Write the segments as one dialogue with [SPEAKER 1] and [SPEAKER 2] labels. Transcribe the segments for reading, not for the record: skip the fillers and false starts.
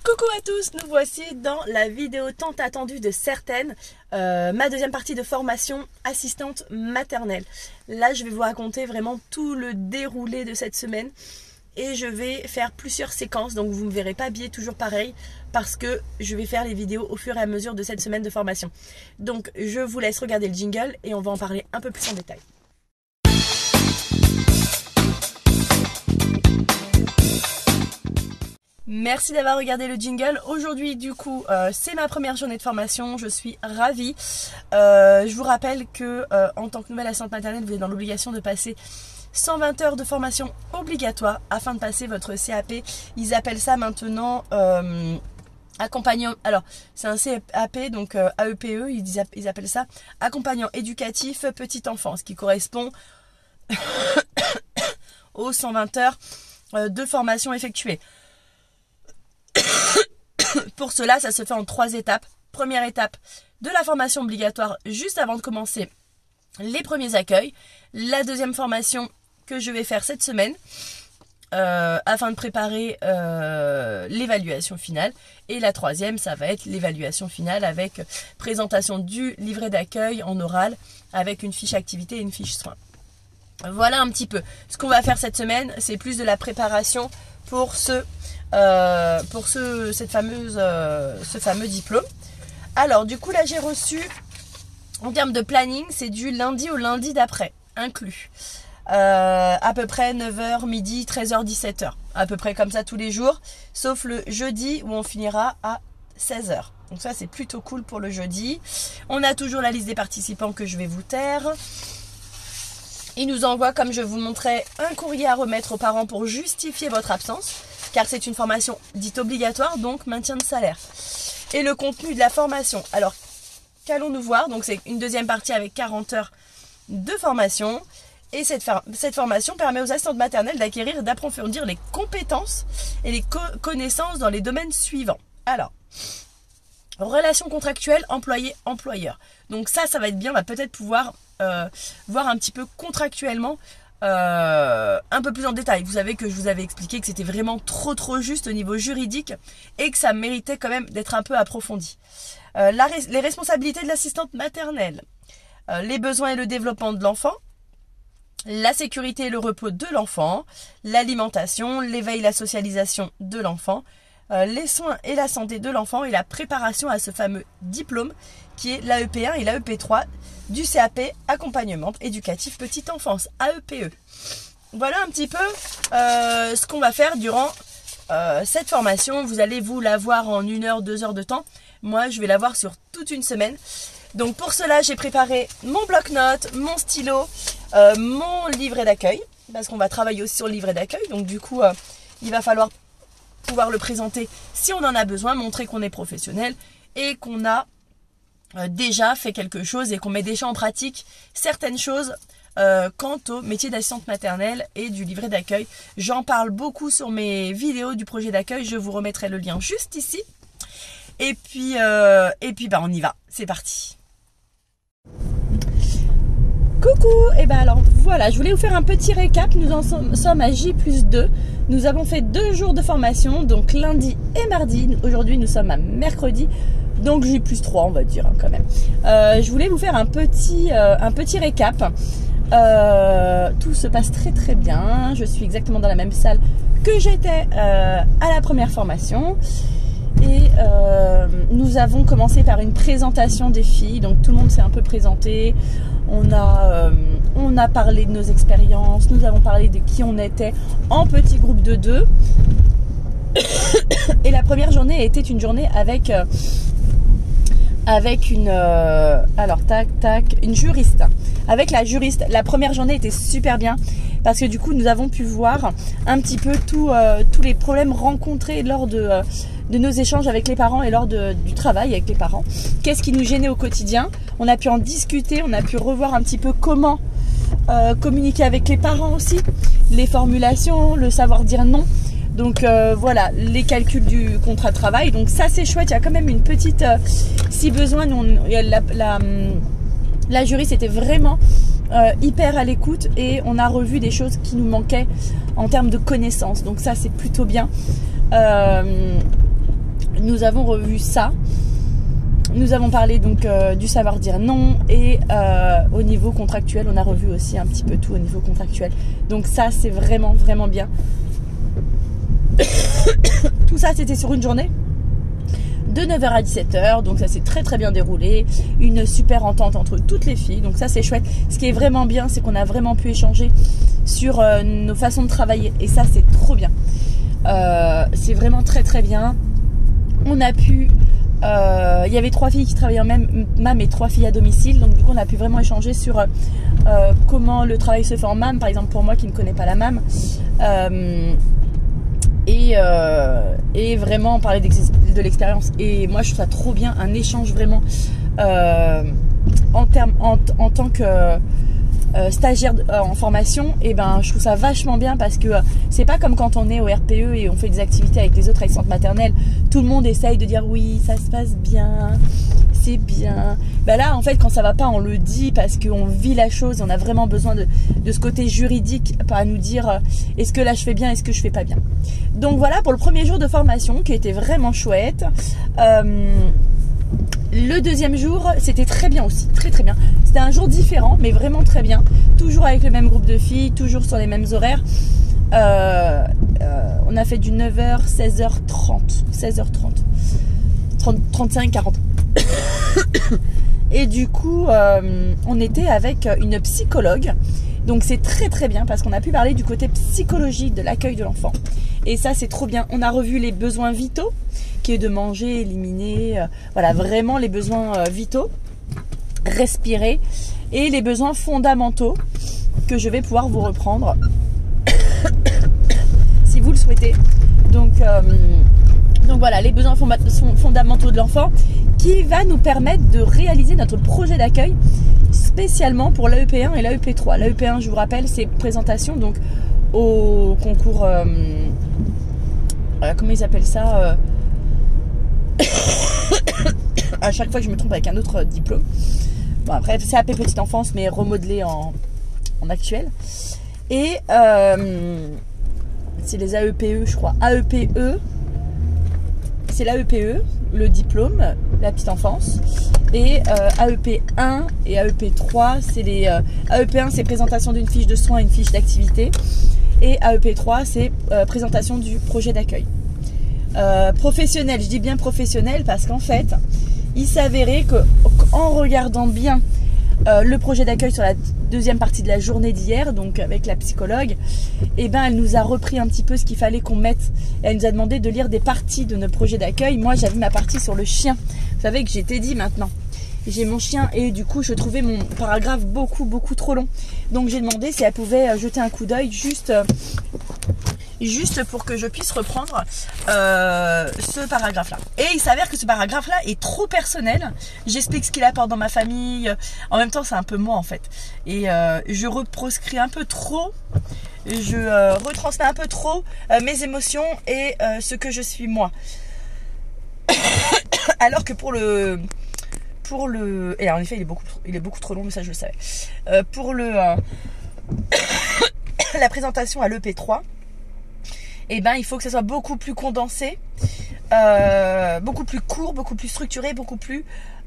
[SPEAKER 1] Coucou à tous, nous voici dans la vidéo tant attendue de certaines, ma deuxième partie de formation assistante maternelle. Là je vais vous raconter vraiment tout le déroulé de cette semaine et je vais faire plusieurs séquences, donc vous ne me verrez pas habillée toujours pareil parce que je vais faire les vidéos au fur et à mesure de cette semaine de formation. Donc je vous laisse regarder le jingle et on va en parler un peu plus en détail. Merci d'avoir regardé le jingle. Aujourd'hui du coup c'est ma première journée de formation, je suis ravie. Je vous rappelle que en tant que nouvelle assistante maternelle, vous êtes dans l'obligation de passer 120 heures de formation obligatoire afin de passer votre CAP. Ils appellent ça maintenant accompagnant, alors c'est un CAP donc AEPE, ils appellent ça accompagnant éducatif petite enfance, qui correspond aux 120 heures de formation effectuée. Pour cela, ça se fait en 3 étapes. Première étape de la formation obligatoire juste avant de commencer les premiers accueils. La deuxième formation que je vais faire cette semaine afin de préparer l'évaluation finale. Et la troisième, ça va être l'évaluation finale avec présentation du livret d'accueil en oral avec une fiche activité et une fiche soins. Voilà un petit peu. Ce qu'on va faire cette semaine, c'est plus de la préparation pour ce fameux diplôme. Alors du coup là j'ai reçu, en termes de planning, c'est du lundi au lundi d'après inclus, à peu près 9h, midi, 13h, 17h, à peu près comme ça tous les jours, sauf le jeudi où on finira à 16h. Donc ça c'est plutôt cool pour le jeudi. On a toujours la liste des participants que je vais vous taire. Il nous envoie, comme je vous montrais, un courrier à remettre aux parents pour justifier votre absence, car c'est une formation dite obligatoire, donc maintien de salaire. Et le contenu de la formation. Alors, qu'allons-nous voir? Donc c'est une deuxième partie avec 40 heures de formation. Et cette formation permet aux assistantes maternelles d'acquérir et d'approfondir les compétences et les connaissances dans les domaines suivants. Alors, relations contractuelles employé-employeur. Donc ça va être bien, on va peut-être pouvoir voir un petit peu contractuellement un peu plus en détail. Vous savez que je vous avais expliqué que c'était vraiment trop juste au niveau juridique et que ça méritait quand même d'être un peu approfondi. Les responsabilités de l'assistante maternelle, les besoins et le développement de l'enfant, la sécurité et le repos de l'enfant, l'alimentation, l'éveil et la socialisation de l'enfant, les soins et la santé de l'enfant et la préparation à ce fameux diplôme qui est l'AEP1 et l'AEP3 du CAP accompagnement éducatif petite enfance, AEPE. Voilà un petit peu ce qu'on va faire durant cette formation. Vous allez vous la voir en 1 heure, 2 heures de temps. Moi je vais la voir sur toute une semaine. Donc pour cela j'ai préparé mon bloc-notes, mon stylo, mon livret d'accueil, parce qu'on va travailler aussi sur le livret d'accueil. Donc du coup il va falloir pouvoir le présenter si on en a besoin, montrer qu'on est professionnel et qu'on a déjà fait quelque chose et qu'on met déjà en pratique certaines choses quant au métier d'assistante maternelle et du livret d'accueil. J'en parle beaucoup sur mes vidéos du projet d'accueil, je vous remettrai le lien juste ici. Et puis on y va, c'est parti. Coucou, et alors voilà, je voulais vous faire un petit récap. Nous en sommes à J+2. Nous avons fait 2 jours de formation, donc lundi et mardi. Aujourd'hui nous sommes à mercredi, donc J+3 on va dire quand même. Je voulais vous faire un petit récap. Tout se passe très bien. Je suis exactement dans la même salle que j'étais à la première formation. Et nous avons commencé par une présentation des filles, donc tout le monde s'est un peu présenté. On a parlé de nos expériences, nous avons parlé de qui on était en petit groupe de 2. Et la première journée était une journée avec une une juriste. Avec la juriste, la première journée était super bien parce que du coup nous avons pu voir un petit peu tous les problèmes rencontrés lors de nos échanges avec les parents et lors du travail avec les parents. Qu'est-ce qui nous gênait au quotidien? On a pu en discuter, on a pu revoir un petit peu comment communiquer avec les parents aussi, les formulations, le savoir dire non. Donc voilà, les calculs du contrat de travail. Donc ça c'est chouette, il y a quand même une petite... si besoin, la juriste était vraiment hyper à l'écoute et on a revu des choses qui nous manquaient en termes de connaissances. Donc ça c'est plutôt bien. nous avons revu ça. Nous avons parlé donc du savoir dire non et au niveau contractuel, on a revu aussi un petit peu tout au niveau contractuel. Donc ça, c'est vraiment, vraiment bien. Tout ça, c'était sur une journée de 9h à 17h, donc ça s'est très très bien déroulé, une super entente entre toutes les filles, donc ça c'est chouette. Ce qui est vraiment bien, c'est qu'on a vraiment pu échanger sur nos façons de travailler, et ça c'est trop bien. C'est vraiment très très bien. On a pu, il y avait 3 filles qui travaillaient en même MAM et 3 filles à domicile, donc du coup on a pu vraiment échanger sur comment le travail se fait en MAM, par exemple pour moi qui ne connais pas la MAM. Et vraiment parler de l'expérience. Et moi je trouve ça trop bien, un échange vraiment en tant que stagiaire en formation. Et ben je trouve ça vachement bien parce que c'est pas comme quand on est au RPE et on fait des activités avec les autres assistantes maternelles, tout le monde essaye de dire oui ça se passe bien, c'est bien. Ben là en fait quand ça va pas on le dit parce qu'on vit la chose, on a vraiment besoin de ce côté juridique à nous dire est-ce que là je fais bien, est-ce que je fais pas bien. Donc voilà pour le premier jour de formation qui était vraiment chouette. Le deuxième jour, c'était très bien aussi, très très bien. C'était un jour différent, mais vraiment très bien. Toujours avec le même groupe de filles, toujours sur les mêmes horaires. On a fait du 9h, 16h30, 35, 40. Et du coup, on était avec une psychologue. Donc c'est très très bien parce qu'on a pu parler du côté psychologique de l'accueil de l'enfant. Et ça c'est trop bien. On a revu les besoins vitaux, qui est de manger, éliminer, voilà, vraiment les besoins vitaux, respirer, et les besoins fondamentaux que je vais pouvoir vous reprendre si vous le souhaitez. Donc voilà, les besoins fondamentaux de l'enfant qui va nous permettre de réaliser notre projet d'accueil spécialement pour l'AEP1 et l'AEP3. L'AEP1, je vous rappelle, c'est présentation donc au concours, comment ils appellent ça, à chaque fois que je me trompe avec un autre diplôme. Bon, après c'est AP petite enfance mais remodelé en actuel. Et c'est les AEPE je crois. AEPE, c'est l'AEPE, le diplôme, la petite enfance. Et AEP1 et AEP3, c'est les AEP1 c'est présentation d'une fiche de soins et une fiche d'activité. Et AEP3 c'est présentation du projet d'accueil. Professionnel, je dis bien professionnel parce qu'en fait il s'avérait qu'en regardant bien le projet d'accueil sur la deuxième partie de la journée d'hier, donc avec la psychologue, et ben elle nous a repris un petit peu ce qu'il fallait qu'on mette. Elle nous a demandé de lire des parties de notre projet d'accueil. Moi j'avais ma partie sur le chien, vous savez que j'étais dit maintenant j'ai mon chien et du coup je trouvais mon paragraphe beaucoup trop long, donc j'ai demandé si elle pouvait jeter un coup d'œil juste pour que je puisse reprendre ce paragraphe là. Et il s'avère que ce paragraphe là est trop personnel. J'explique ce qu'il apporte dans ma famille, en même temps c'est un peu moi en fait, et je reproscris un peu trop, je retransmets un peu trop mes émotions et ce que je suis moi. Alors que pour le et en effet il est beaucoup trop long, mais ça je le savais. Pour la présentation à l'EP3, et ben il faut que ça soit beaucoup plus condensé, beaucoup plus court, beaucoup plus structuré, beaucoup plus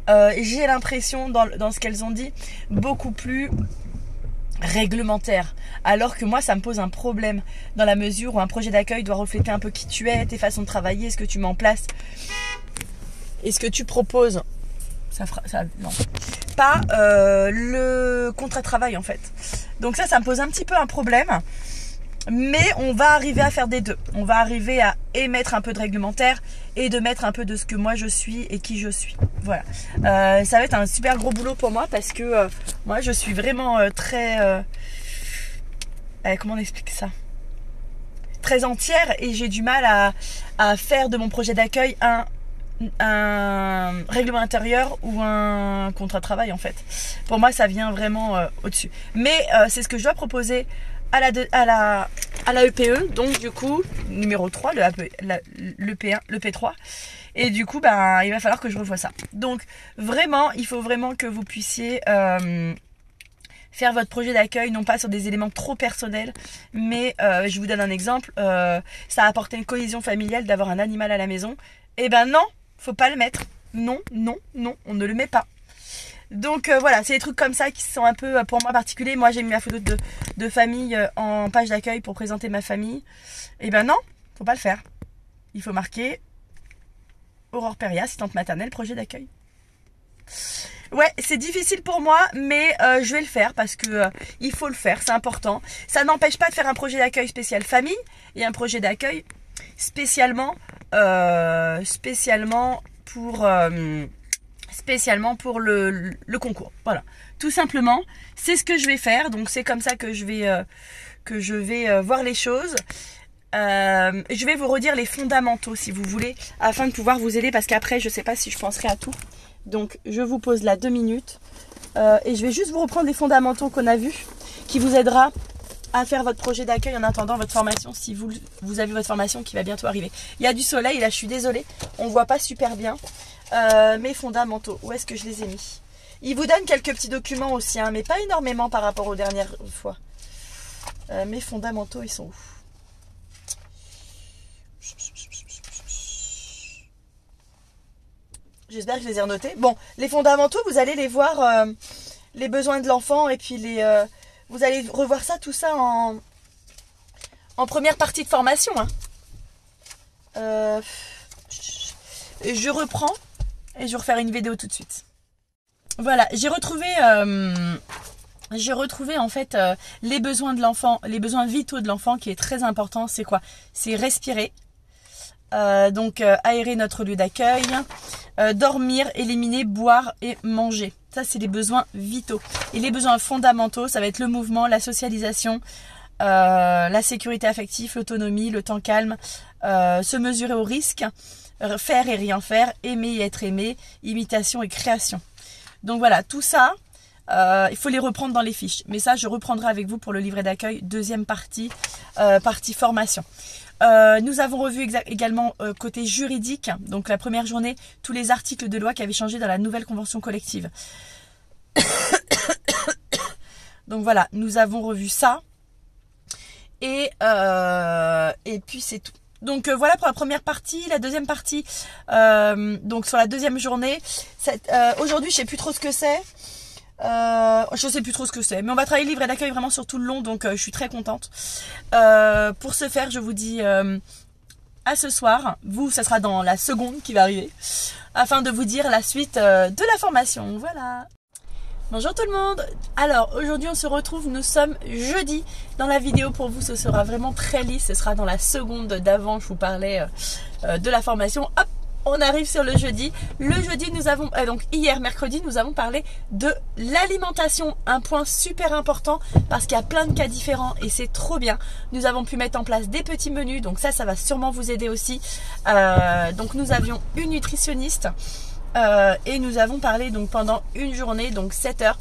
[SPEAKER 1] j'ai l'impression dans ce qu'elles ont dit, beaucoup plus réglementaire. Alors que moi ça me pose un problème dans la mesure où un projet d'accueil doit refléter un peu qui tu es, tes façons de travailler, ce que tu mets en place et ce que tu proposes. Non, pas le contrat de travail en fait. Donc ça me pose un petit peu un problème. Mais on va arriver à faire des deux. On va arriver à émettre un peu de réglementaire et de mettre un peu de ce que moi je suis et qui je suis. Voilà. Ça va être un super gros boulot pour moi parce que moi je suis vraiment très... comment on explique ça ? Très entière, et j'ai du mal à faire de mon projet d'accueil un règlement intérieur ou un contrat de travail en fait. Pour moi ça vient vraiment au-dessus. Mais c'est ce que je dois proposer à la EPE, donc du coup numéro 3, le P1, le P3, et du coup il va falloir que je revoie ça. Donc vraiment il faut vraiment que vous puissiez faire votre projet d'accueil, non pas sur des éléments trop personnels, mais je vous donne un exemple, ça apporte une cohésion familiale d'avoir un animal à la maison. Eh ben non, faut pas le mettre. Non, non, non, on ne le met pas. Donc voilà, c'est des trucs comme ça qui sont un peu pour moi particuliers. Moi j'ai mis ma photo de famille en page d'accueil pour présenter ma famille. Eh ben non, faut pas le faire. Il faut marquer Aurore Perriat, assistante maternelle, projet d'accueil. Ouais, c'est difficile pour moi, mais je vais le faire parce que il faut le faire, c'est important. Ça n'empêche pas de faire un projet d'accueil spécial famille et un projet d'accueil spécialement pour le concours. Voilà, tout simplement, c'est ce que je vais faire. Donc c'est comme ça que je vais voir les choses. Je vais vous redire les fondamentaux si vous voulez, afin de pouvoir vous aider, parce qu'après je sais pas si je penserai à tout. Donc je vous pose là 2 minutes et je vais juste vous reprendre les fondamentaux qu'on a vus, qui vous aidera à faire votre projet d'accueil en attendant votre formation, si vous avez votre formation qui va bientôt arriver. Il y a du soleil là, je suis désolée, on voit pas super bien. Mes fondamentaux, où est-ce que je les ai mis? Il vous donne quelques petits documents aussi, hein, mais pas énormément par rapport aux dernières fois. Mes fondamentaux, ils sont où? J'espère que je les ai renotés. Bon, les fondamentaux, vous allez les voir, les besoins de l'enfant, et puis vous allez revoir ça, tout ça en première partie de formation. Hein. Je reprends et je vais refaire une vidéo tout de suite. Voilà, j'ai retrouvé en fait les besoins de l'enfant, les besoins vitaux de l'enfant, qui est très important. C'est quoi? C'est respirer, donc aérer notre lieu d'accueil, dormir, éliminer, boire et manger. Ça, c'est les besoins vitaux. Et les besoins fondamentaux, ça va être le mouvement, la socialisation, la sécurité affective, l'autonomie, le temps calme, se mesurer au risque, faire et rien faire, aimer et être aimé, imitation et création. Donc voilà, tout ça, il faut les reprendre dans les fiches. Mais ça, je reprendrai avec vous pour le livret d'accueil, deuxième partie, partie formation. Nous avons revu également côté juridique, donc la première journée, tous les articles de loi qui avaient changé dans la nouvelle convention collective. Donc voilà, nous avons revu ça. Et puis c'est tout. Donc voilà pour la première partie. La deuxième partie, donc sur la deuxième journée, aujourd'hui je sais plus trop ce que c'est. Je sais plus trop ce que c'est, mais on va travailler le livret d'accueil vraiment sur tout le long, donc je suis très contente. Pour ce faire, je vous dis à ce soir. Vous, ça sera dans la seconde qui va arriver, afin de vous dire la suite de la formation. Voilà. Bonjour tout le monde. Alors aujourd'hui on se retrouve, nous sommes jeudi. Dans la vidéo pour vous ce sera vraiment très lisse, ce sera dans la seconde d'avant, je vous parlais de la formation. Hop, on arrive sur le jeudi. Le jeudi nous avons, donc hier mercredi, nous avons parlé de l'alimentation. Un point super important parce qu'il y a plein de cas différents et c'est trop bien. Nous avons pu mettre en place des petits menus, donc ça va sûrement vous aider aussi. Donc nous avions une nutritionniste. Et nous avons parlé donc pendant une journée, donc 7 heures,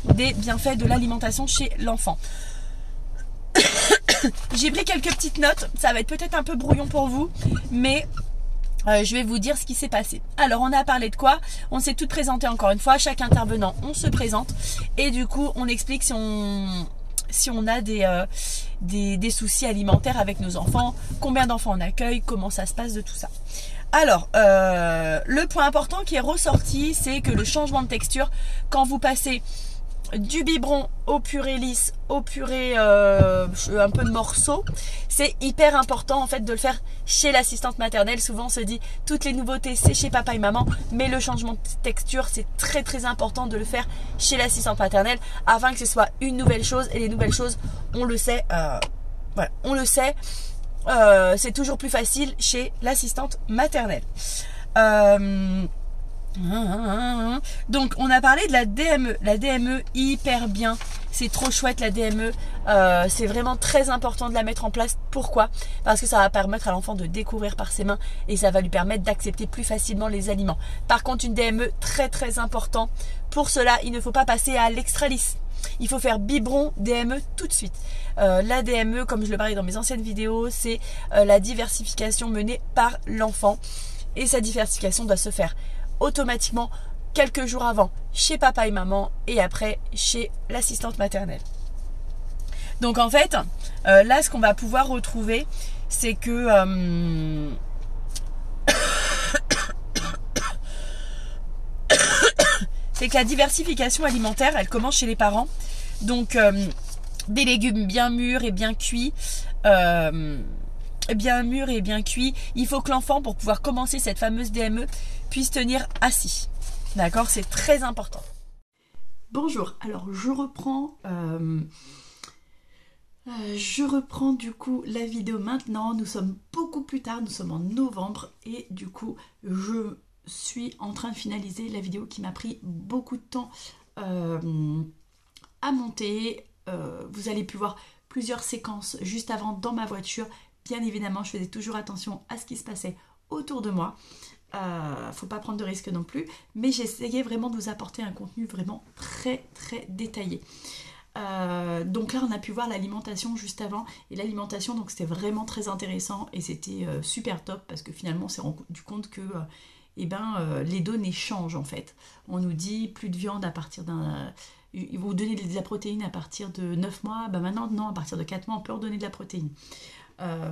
[SPEAKER 1] des bienfaits de l'alimentation chez l'enfant. J'ai pris quelques petites notes, ça va être peut-être un peu brouillon pour vous, mais je vais vous dire ce qui s'est passé. Alors on a parlé de quoi? On s'est toutes présentées encore une fois, chaque intervenant on se présente et du coup on explique si on a des soucis alimentaires avec nos enfants, combien d'enfants on accueille, comment ça se passe de tout ça. Alors, le point important qui est ressorti, c'est que le changement de texture, quand vous passez du biberon au purée lisse, au purée un peu de morceaux, c'est hyper important en fait de le faire chez l'assistante maternelle. Souvent on se dit toutes les nouveautés c'est chez papa et maman, mais le changement de texture c'est très très important de le faire chez l'assistante maternelle afin que ce soit une nouvelle chose. Et les nouvelles choses, on le sait, voilà, on le sait. C'est toujours plus facile chez l'assistante maternelle. Donc on a parlé de la DME. La DME hyper bien. C'est trop chouette la DME. C'est vraiment très important de la mettre en place. Pourquoi? Parce que ça va permettre à l'enfant de découvrir par ses mains et ça va lui permettre d'accepter plus facilement les aliments. Par contre, une DME très très important. Pour cela, il ne faut pas passer à l'extra lisse. Il faut faire biberon DME tout de suite. La DME, comme je le parlais dans mes anciennes vidéos, c'est la diversification menée par l'enfant. Et sa diversification doit se faire automatiquement quelques jours avant chez papa et maman et après chez l'assistante maternelle. Donc en fait, là ce qu'on va pouvoir retrouver, c'est que la diversification alimentaire, elle commence chez les parents. Donc des légumes bien mûrs et bien cuits. Il faut que l'enfant, pour pouvoir commencer cette fameuse DME, puisse tenir assis. D'accord, c'est très important. Bonjour, alors je reprends du coup la vidéo maintenant. Nous sommes beaucoup plus tard, nous sommes en novembre et du coup je suis en train de finaliser la vidéo qui m'a pris beaucoup de temps à monter. Vous allez pouvoir voir plusieurs séquences juste avant dans ma voiture. Bien évidemment, je faisais toujours attention à ce qui se passait autour de moi. Faut pas prendre de risques non plus, mais j'essayais vraiment de vous apporter un contenu vraiment très très détaillé. Donc là on a pu voir l'alimentation juste avant, et l'alimentation, donc c'était vraiment très intéressant et c'était super top, parce que finalement on s'est rendu compte que les données changent en fait. On nous dit plus de viande à partir d'un... Ils vont vous donner de la protéine à partir de 9 mois, maintenant non, à partir de 4 mois on peut redonner de la protéine.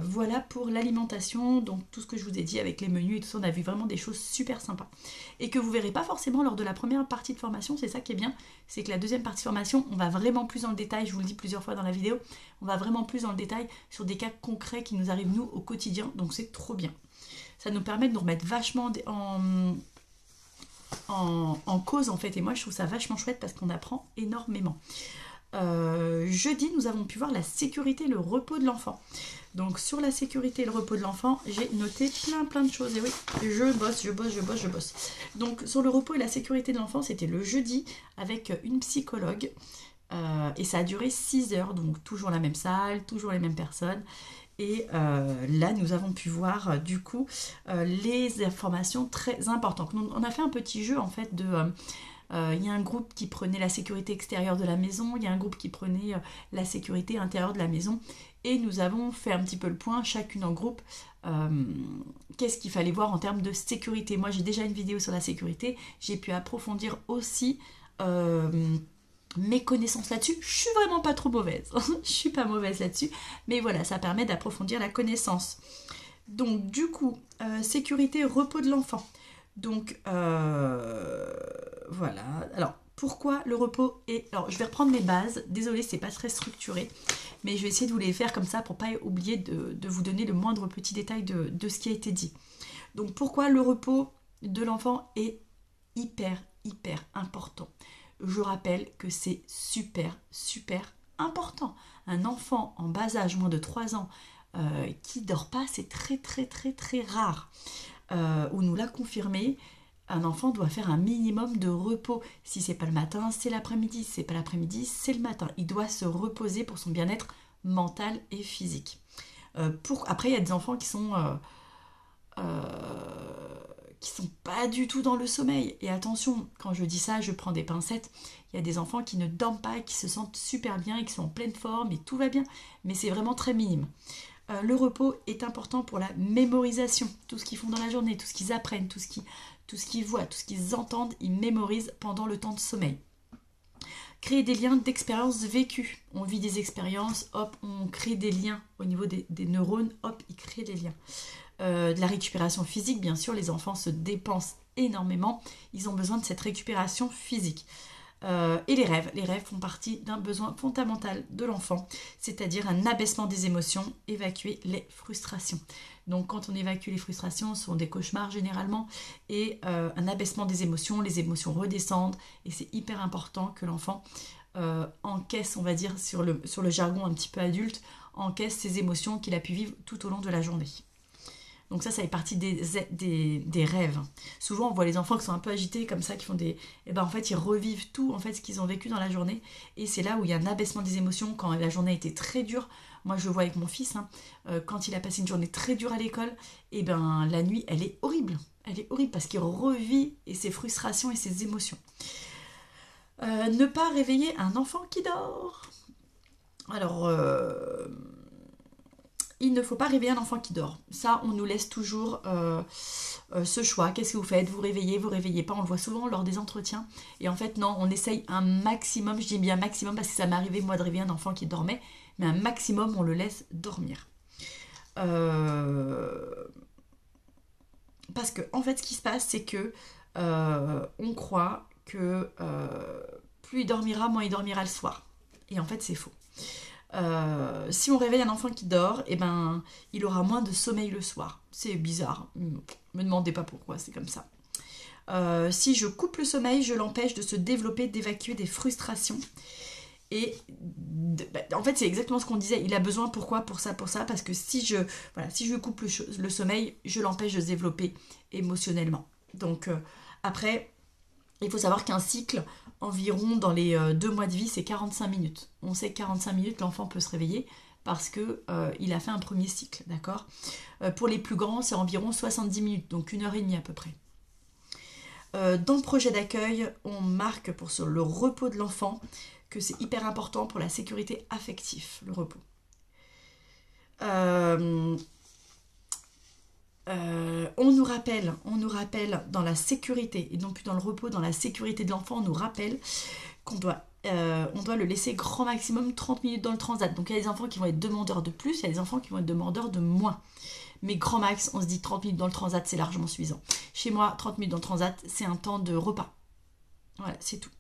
[SPEAKER 1] Voilà pour l'alimentation, donc tout ce que je vous ai dit avec les menus et tout ça, on a vu vraiment des choses super sympas et que vous verrez pas forcément lors de la première partie de formation. C'est ça qui est bien, c'est que la deuxième partie de formation, on va vraiment plus dans le détail. Je vous le dis plusieurs fois dans la vidéo, on va vraiment plus dans le détail sur des cas concrets qui nous arrivent nous au quotidien, donc c'est trop bien. Ça nous permet de nous remettre vachement en cause en fait, et moi je trouve ça vachement chouette parce qu'on apprend énormément. Jeudi, nous avons pu voir la sécurité et le repos de l'enfant. Donc sur la sécurité et le repos de l'enfant, j'ai noté plein de choses. Et oui, je bosse. Donc sur le repos et la sécurité de l'enfant, c'était le jeudi avec une psychologue. Et ça a duré 6 heures, donc toujours la même salle, toujours les mêmes personnes. Et là, nous avons pu voir du coup les informations très importantes. On a fait un petit jeu en fait de... Il y a un groupe qui prenait la sécurité extérieure de la maison, il y a un groupe qui prenait la sécurité intérieure de la maison, et nous avons fait un petit peu le point, chacune en groupe, qu'est-ce qu'il fallait voir en termes de sécurité. Moi j'ai déjà une vidéo sur la sécurité, j'ai pu approfondir aussi mes connaissances là-dessus. Je suis vraiment pas trop mauvaise, je suis pas mauvaise là-dessus, mais voilà, ça permet d'approfondir la connaissance. Donc du coup, sécurité, repos de l'enfant. Donc voilà, alors pourquoi le repos est... Alors je vais reprendre mes bases, désolée c'est pas très structuré, mais je vais essayer de vous les faire comme ça pour pas oublier de vous donner le moindre petit détail de ce qui a été dit. Donc pourquoi le repos de l'enfant est hyper important. Je rappelle que c'est super important. Un enfant en bas âge, moins de 3 ans, qui dort pas, c'est très rare. On nous l'a confirmé, un enfant doit faire un minimum de repos. Si c'est pas le matin, c'est l'après-midi. Si c'est pas l'après-midi, c'est le matin. Il doit se reposer pour son bien-être mental et physique. Après, il y a des enfants qui sont pas du tout dans le sommeil. Et attention, quand je dis ça, je prends des pincettes. Il y a des enfants qui ne dorment pas, qui se sentent super bien et qui sont en pleine forme et tout va bien. Mais c'est vraiment très minime. Le repos est important pour la mémorisation. Tout ce qu'ils font dans la journée, tout ce qu'ils apprennent, tout ce qu'ils voient, tout ce qu'ils entendent, ils mémorisent pendant le temps de sommeil. Créer des liens d'expériences vécues. On vit des expériences, hop, on crée des liens au niveau des neurones, hop, ils créent des liens. De la récupération physique, bien sûr, les enfants se dépensent énormément. Ils ont besoin de cette récupération physique. Et les rêves font partie d'un besoin fondamental de l'enfant, c'est-à-dire un abaissement des émotions, évacuer les frustrations. Donc quand on évacue les frustrations, ce sont des cauchemars généralement, et un abaissement des émotions, les émotions redescendent, et c'est hyper important que l'enfant encaisse, on va dire, sur le jargon un petit peu adulte, encaisse ces émotions qu'il a pu vivre tout au long de la journée. Donc ça fait partie des rêves. Souvent, on voit les enfants qui sont un peu agités comme ça, qui font des... Et ben en fait, ils revivent tout, en fait, ce qu'ils ont vécu dans la journée. Et c'est là où il y a un abaissement des émotions, quand la journée a été très dure. Moi, je le vois avec mon fils, quand il a passé une journée très dure à l'école, et ben la nuit, elle est horrible. Elle est horrible parce qu'il revit ses frustrations et ses émotions. Ne pas réveiller un enfant qui dort. Alors... il ne faut pas réveiller un enfant qui dort. Ça, on nous laisse toujours
[SPEAKER 2] ce choix. Qu'est-ce que vous faites? Vous réveillez pas? On le voit souvent lors des entretiens. Et en fait, non, on essaye un maximum, je dis bien maximum parce que ça m'est arrivé moi de réveiller un enfant qui dormait, mais un maximum, on le laisse dormir. Parce que, en fait, ce qui se passe, c'est que on croit que plus il dormira, moins il dormira le soir. Et en fait, c'est faux. Si on réveille un enfant qui dort, eh ben, il aura moins de sommeil le soir. C'est bizarre. Me demandez pas pourquoi, c'est comme ça. Si je coupe le sommeil, je l'empêche de se développer, d'évacuer des frustrations. Et en fait, c'est exactement ce qu'on disait. Il a besoin, pourquoi? Pour ça, parce que si je coupe le sommeil, je l'empêche de se développer émotionnellement. Donc après, il faut savoir qu'un cycle, environ dans les 2 mois de vie, c'est 45 minutes. On sait que 45 minutes, l'enfant peut se réveiller parce que il a fait un premier cycle, d'accord? Pour les plus grands, c'est environ 70 minutes, donc 1h30 à peu près. Dans le projet d'accueil, on marque pour le repos de l'enfant que c'est hyper important pour la sécurité affective, le repos. On nous rappelle dans la sécurité, et non plus dans le repos, dans la sécurité de l'enfant, on nous rappelle qu'on doit, on doit le laisser grand maximum 30 minutes dans le transat. Donc il y a des enfants qui vont être demandeurs de plus, il y a des enfants qui vont être demandeurs de moins. Mais grand max, on se dit 30 minutes dans le transat, c'est largement suffisant. Chez moi, 30 minutes dans le transat, c'est un temps de repas. Voilà, c'est tout.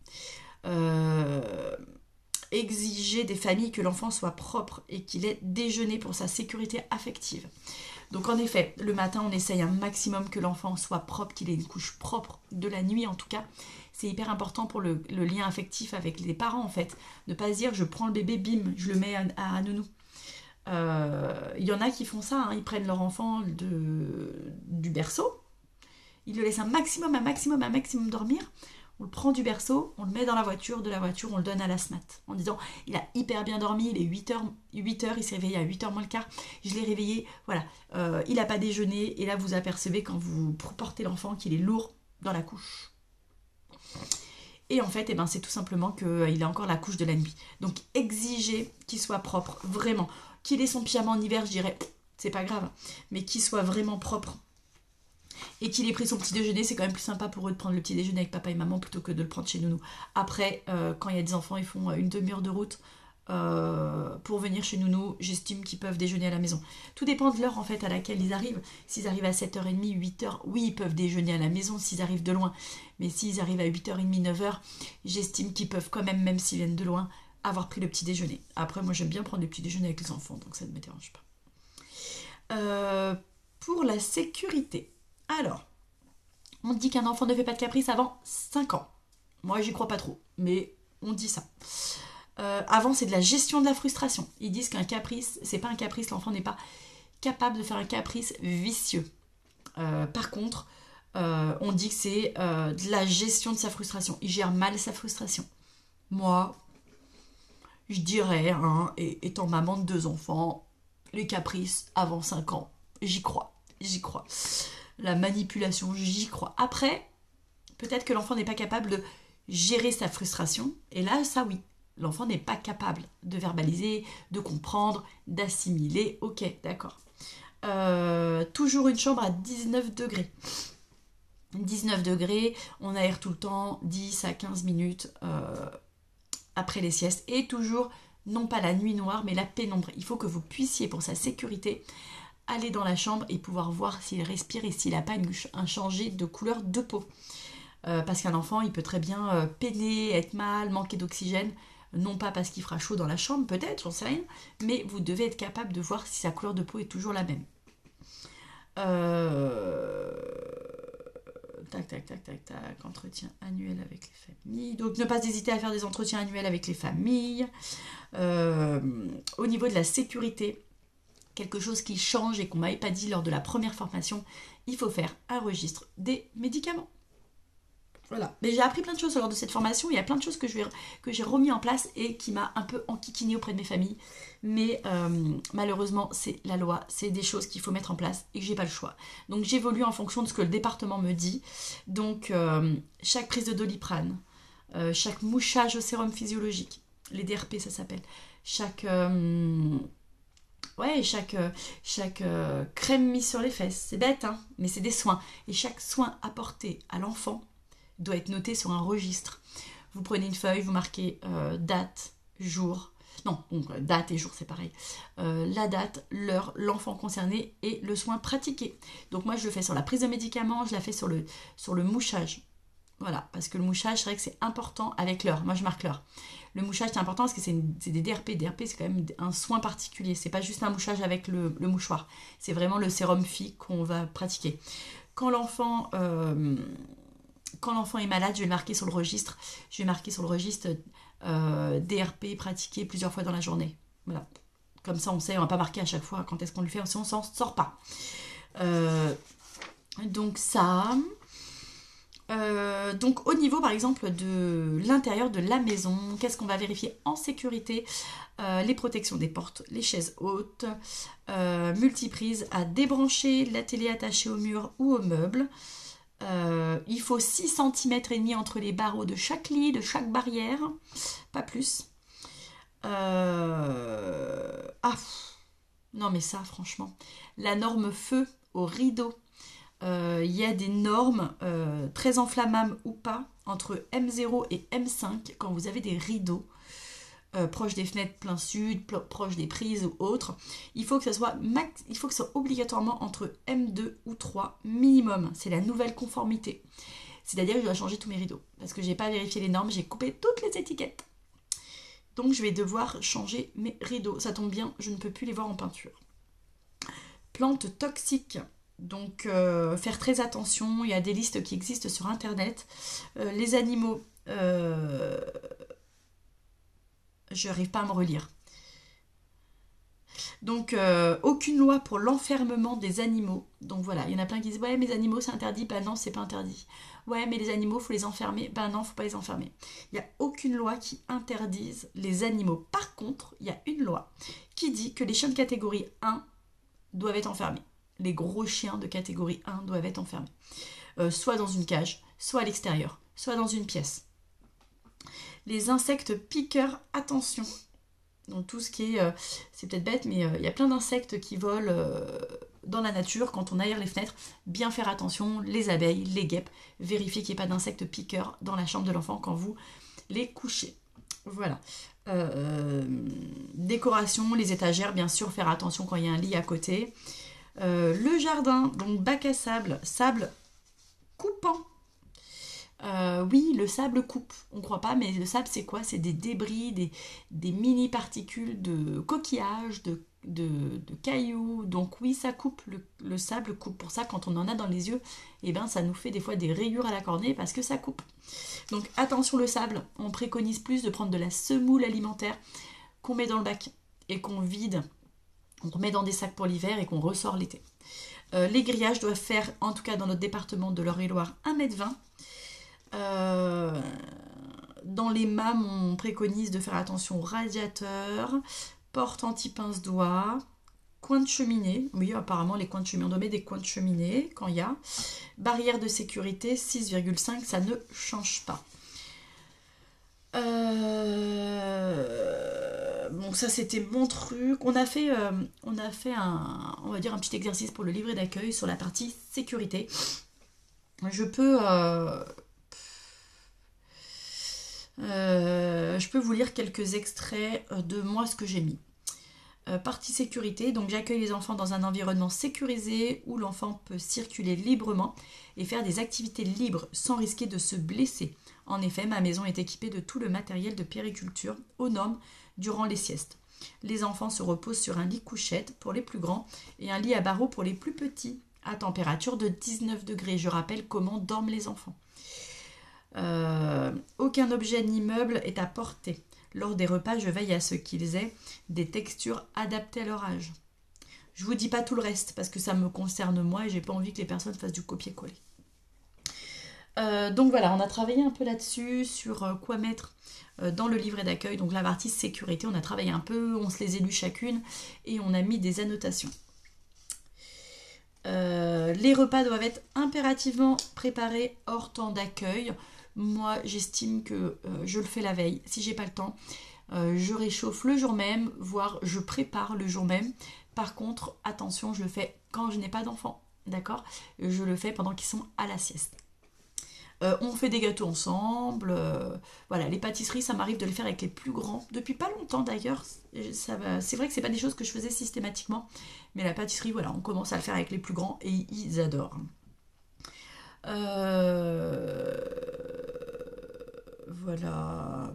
[SPEAKER 2] Exiger des familles que l'enfant soit propre et qu'il ait déjeuné pour sa sécurité affective. Donc en effet, le matin, on essaye un maximum que l'enfant soit propre, qu'il ait une couche propre, de la nuit en tout cas. C'est hyper important pour le lien affectif avec les parents en fait. Ne pas se dire je prends le bébé, bim, je le mets à nounou. Il y en a qui font ça, hein, ils prennent leur enfant du berceau, ils le laissent un maximum dormir. On le prend du berceau, on le met dans la voiture, de la voiture, on le donne à la SMAT. En disant, il a hyper bien dormi, il est 8h, il s'est réveillé à 8h moins le quart, je l'ai réveillé, voilà. Il n'a pas déjeuné, et là vous apercevez quand vous portez l'enfant qu'il est lourd dans la couche. Et en fait, c'est tout simplement qu'il a encore la couche de la nuit. Donc exiger qu'il soit propre, vraiment. Qu'il ait son pyjama en hiver, je dirais, c'est pas grave. Mais qu'il soit vraiment propre. Et qu'il ait pris son petit déjeuner, c'est quand même plus sympa pour eux de prendre le petit déjeuner avec papa et maman plutôt que de le prendre chez nounou. Après, quand il y a des enfants, ils font une demi-heure de route pour venir chez nounou, j'estime qu'ils peuvent déjeuner à la maison. Tout dépend de l'heure en fait à laquelle ils arrivent. S'ils arrivent à 7h30, 8h, oui, ils peuvent déjeuner à la maison s'ils arrivent de loin. Mais s'ils arrivent à 8h30, 9h, j'estime qu'ils peuvent quand même s'ils viennent de loin, avoir pris le petit déjeuner. Après, moi j'aime bien prendre le petit déjeuner avec les enfants, donc ça ne me dérange pas. Pour la sécurité. Alors, on dit qu'un enfant ne fait pas de caprice avant 5 ans. Moi, j'y crois pas trop, mais on dit ça. Avant, c'est de la gestion de la frustration. Ils disent qu'un caprice, c'est pas un caprice, l'enfant n'est pas capable de faire un caprice vicieux. Par contre, on dit que c'est de la gestion de sa frustration. Il gère mal sa frustration. Moi, je dirais, hein, étant maman de 2 enfants, les caprices avant 5 ans, j'y crois. La manipulation, j'y crois. Après, peut-être que l'enfant n'est pas capable de gérer sa frustration. Et là, ça oui. L'enfant n'est pas capable de verbaliser, de comprendre, d'assimiler. Ok, d'accord. Toujours une chambre à 19 degrés. 19 degrés, on aère tout le temps, 10 à 15 minutes après les siestes. Et toujours, non pas la nuit noire, mais la pénombre. Il faut que vous puissiez, pour sa sécurité, aller dans la chambre et pouvoir voir s'il respire et s'il n'a pas un changé de couleur de peau. Parce qu'un enfant, il peut très bien peiner, être mal, manquer d'oxygène, non pas parce qu'il fera chaud dans la chambre, peut-être, j'en sais rien, mais vous devez être capable de voir si sa couleur de peau est toujours la même. Entretien annuel avec les familles. Donc ne pas hésiter à faire des entretiens annuels avec les familles. Au niveau de la sécurité, quelque chose qui change et qu'on ne m'avait pas dit lors de la première formation, il faut faire un registre des médicaments. Voilà. Mais j'ai appris plein de choses lors de cette formation. Il y a plein de choses que j'ai remis en place et qui m'a un peu enquiquiné auprès de mes familles. Mais malheureusement, c'est la loi. C'est des choses qu'il faut mettre en place et que j'ai pas le choix. Donc j'évolue en fonction de ce que le département me dit. Donc chaque prise de Doliprane, chaque mouchage au sérum physiologique, les DRP ça s'appelle, chaque Ouais, chaque crème mise sur les fesses, c'est bête, hein, mais c'est des soins. Et chaque soin apporté à l'enfant doit être noté sur un registre. Vous prenez une feuille, vous marquez date, jour. Non, donc date et jour, c'est pareil. La date, l'heure, l'enfant concerné et le soin pratiqué. Donc moi, je le fais sur la prise de médicaments, je la fais sur le mouchage. Voilà, parce que le mouchage, c'est vrai que c'est important avec l'heure. Moi, je marque l'heure. Le mouchage, c'est important parce que c'est des DRP. DRP, c'est quand même un soin particulier. C'est pas juste un mouchage avec le mouchoir. C'est vraiment le sérum FI qu'on va pratiquer. Quand l'enfant est malade, je vais le marquer sur le registre. Je vais marquer sur le registre DRP pratiqué plusieurs fois dans la journée. Voilà. Comme ça, on sait, on va pas marquer à chaque fois quand est-ce qu'on le fait, si on s'en sort pas. Donc ça... donc au niveau par exemple de l'intérieur de la maison, qu'est-ce qu'on va vérifier en sécurité? Les protections des portes, les chaises hautes, multiprise à débrancher, la télé attachée au mur ou au meuble. Il faut 6 cm et demi entre les barreaux de chaque lit, de chaque barrière, pas plus. Non mais ça franchement, la norme feu au rideau. Il y a des normes très inflammables ou pas entre M0 et M5 quand vous avez des rideaux proches des fenêtres plein sud, proches des prises ou autres. Il faut que ça soit obligatoirement entre M2 ou 3 minimum. C'est la nouvelle conformité. C'est-à-dire que je dois changer tous mes rideaux parce que j'ai pas vérifié les normes, j'ai coupé toutes les étiquettes. Donc je vais devoir changer mes rideaux. Ça tombe bien, je ne peux plus les voir en peinture. Plantes toxiques. Donc faire très attention, il y a des listes qui existent sur internet. Les animaux, je n'arrive pas à me relire. Donc aucune loi pour l'enfermement des animaux. Donc voilà, il y en a plein qui disent ouais, mes animaux c'est interdit. Ben non, c'est pas interdit. Ouais, mais les animaux faut les enfermer. Ben non, faut pas les enfermer. Il n'y a aucune loi qui interdise les animaux. Par contre, il y a une loi qui dit que les chiens de catégorie 1 doivent être enfermés. Les gros chiens de catégorie 1 doivent être enfermés. Soit dans une cage, soit à l'extérieur, soit dans une pièce. Les insectes piqueurs, attention. Donc tout ce qui est... c'est peut-être bête, mais il y a plein d'insectes qui volent dans la nature. Quand on aère les fenêtres, bien faire attention. Les abeilles, les guêpes. Vérifier qu'il n'y ait pas d'insectes piqueurs dans la chambre de l'enfant quand vous les couchez. Voilà. Décoration, les étagères, bien sûr, faire attention quand il y a un lit à côté. Le jardin, donc bac à sable, sable coupant. Oui, le sable coupe, on ne croit pas, mais le sable c'est quoi? C'est des débris, des mini particules de coquillages, de cailloux. Donc oui, ça coupe, le sable coupe. Pour ça, quand on en a dans les yeux, eh ben, ça nous fait des fois des rayures à la cornée parce que ça coupe. Donc attention le sable, on préconise plus de prendre de la semoule alimentaire qu'on met dans le bac et qu'on vide. On remet dans des sacs pour l'hiver et qu'on ressort l'été. Les grillages doivent faire, en tout cas dans notre département de l'Eure-et-Loire, 1,20 m. Dans les mâts, on préconise de faire attention aux radiateurs, porte anti-pince-doigts, coin de cheminée. Oui, apparemment, les coins de cheminée, on doit mettre des coins de cheminée quand il y a. Barrière de sécurité, 6,5, ça ne change pas. Bon, ça c'était mon truc. On a fait on va dire un petit exercice pour le livret d'accueil sur la partie sécurité. Je peux vous lire quelques extraits de moi ce que j'ai mis. Partie sécurité, donc j'accueille les enfants dans un environnement sécurisé où l'enfant peut circuler librement et faire des activités libres sans risquer de se blesser. En effet, ma maison est équipée de tout le matériel de puériculture aux normes durant les siestes. Les enfants se reposent sur un lit couchette pour les plus grands et un lit à barreaux pour les plus petits, à température de 19 degrés. Je rappelle comment dorment les enfants. Aucun objet ni meuble est à portée. Lors des repas, je veille à ce qu'ils aient des textures adaptées à leur âge. Je vous dis pas tout le reste parce que ça me concerne moi et j'ai pas envie que les personnes fassent du copier-coller. Donc voilà, on a travaillé un peu là-dessus, sur quoi mettre dans le livret d'accueil. Donc la partie sécurité, on a travaillé un peu, on se les a lues chacune et on a mis des annotations. Les repas doivent être impérativement préparés hors temps d'accueil. Moi, j'estime que je le fais la veille. Si j'ai pas le temps, je réchauffe le jour même, voire je prépare le jour même. Par contre, attention, je le fais quand je n'ai pas d'enfants, d'accord? Je le fais pendant qu'ils sont à la sieste. On fait des gâteaux ensemble, voilà, les pâtisseries, ça m'arrive de les faire avec les plus grands, depuis pas longtemps d'ailleurs, c'est vrai que c'est pas des choses que je faisais systématiquement, mais la pâtisserie, voilà, on commence à le faire avec les plus grands et ils adorent. Voilà.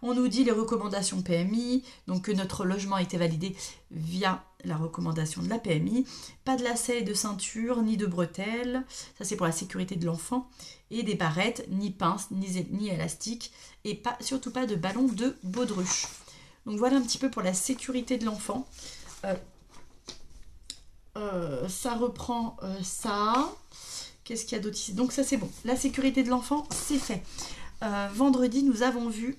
[SPEAKER 2] On nous dit les recommandations PMI, donc que notre logement a été validé via la recommandation de la PMI. Pas de lacets, de ceinture, ni de bretelles, ça c'est pour la sécurité de l'enfant, et des barrettes, ni pinces, ni élastiques, et pas, surtout pas de ballon de baudruche. Donc voilà un petit peu pour la sécurité de l'enfant. Ça reprend ça. Qu'est-ce qu'il y a d'autre ici? Donc ça c'est bon. La sécurité de l'enfant, c'est fait. Vendredi, nous avons vu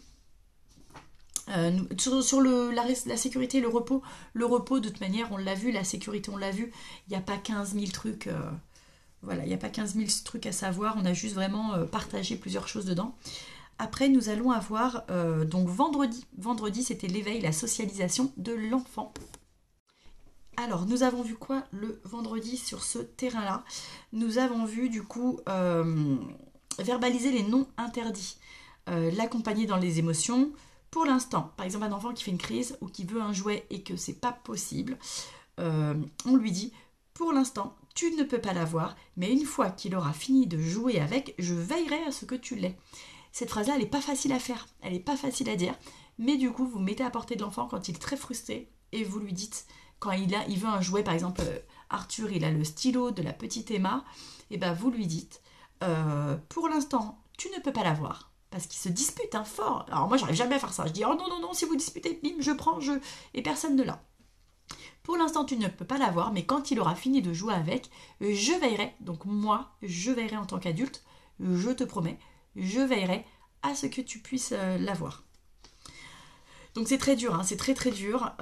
[SPEAKER 2] sur la sécurité et le repos, de toute manière, on l'a vu, la sécurité, on l'a vu, il n'y a pas 15 000 trucs, voilà, il n'y a pas 15 000 trucs à savoir, on a juste vraiment partagé plusieurs choses dedans. Après, nous allons avoir, donc vendredi, c'était l'éveil, la socialisation de l'enfant. Alors, nous avons vu quoi le vendredi sur ce terrain-là? Nous avons vu, du coup, verbaliser les noms interdits, l'accompagner dans les émotions. Pour l'instant, par exemple un enfant qui fait une crise ou qui veut un jouet et que c'est pas possible, on lui dit pour l'instant tu ne peux pas l'avoir, mais une fois qu'il aura fini de jouer avec, je veillerai à ce que tu l'aies. Cette phrase-là, elle n'est pas facile à faire, elle n'est pas facile à dire, mais du coup vous mettez à portée de l'enfant quand il est très frustré et vous lui dites quand il veut un jouet, par exemple Arthur il a le stylo de la petite Emma, et ben vous lui dites pour l'instant tu ne peux pas l'avoir. Parce qu'ils se disputent fort. Alors moi, j'arrive jamais à faire ça. Je dis, oh non, non, non, si vous disputez, bim, je prends, et personne ne l'a. Pour l'instant, tu ne peux pas l'avoir, mais quand il aura fini de jouer avec, je veillerai, donc moi, je veillerai en tant qu'adulte, je te promets, je veillerai à ce que tu puisses l'avoir. Donc c'est très dur, c'est très très dur.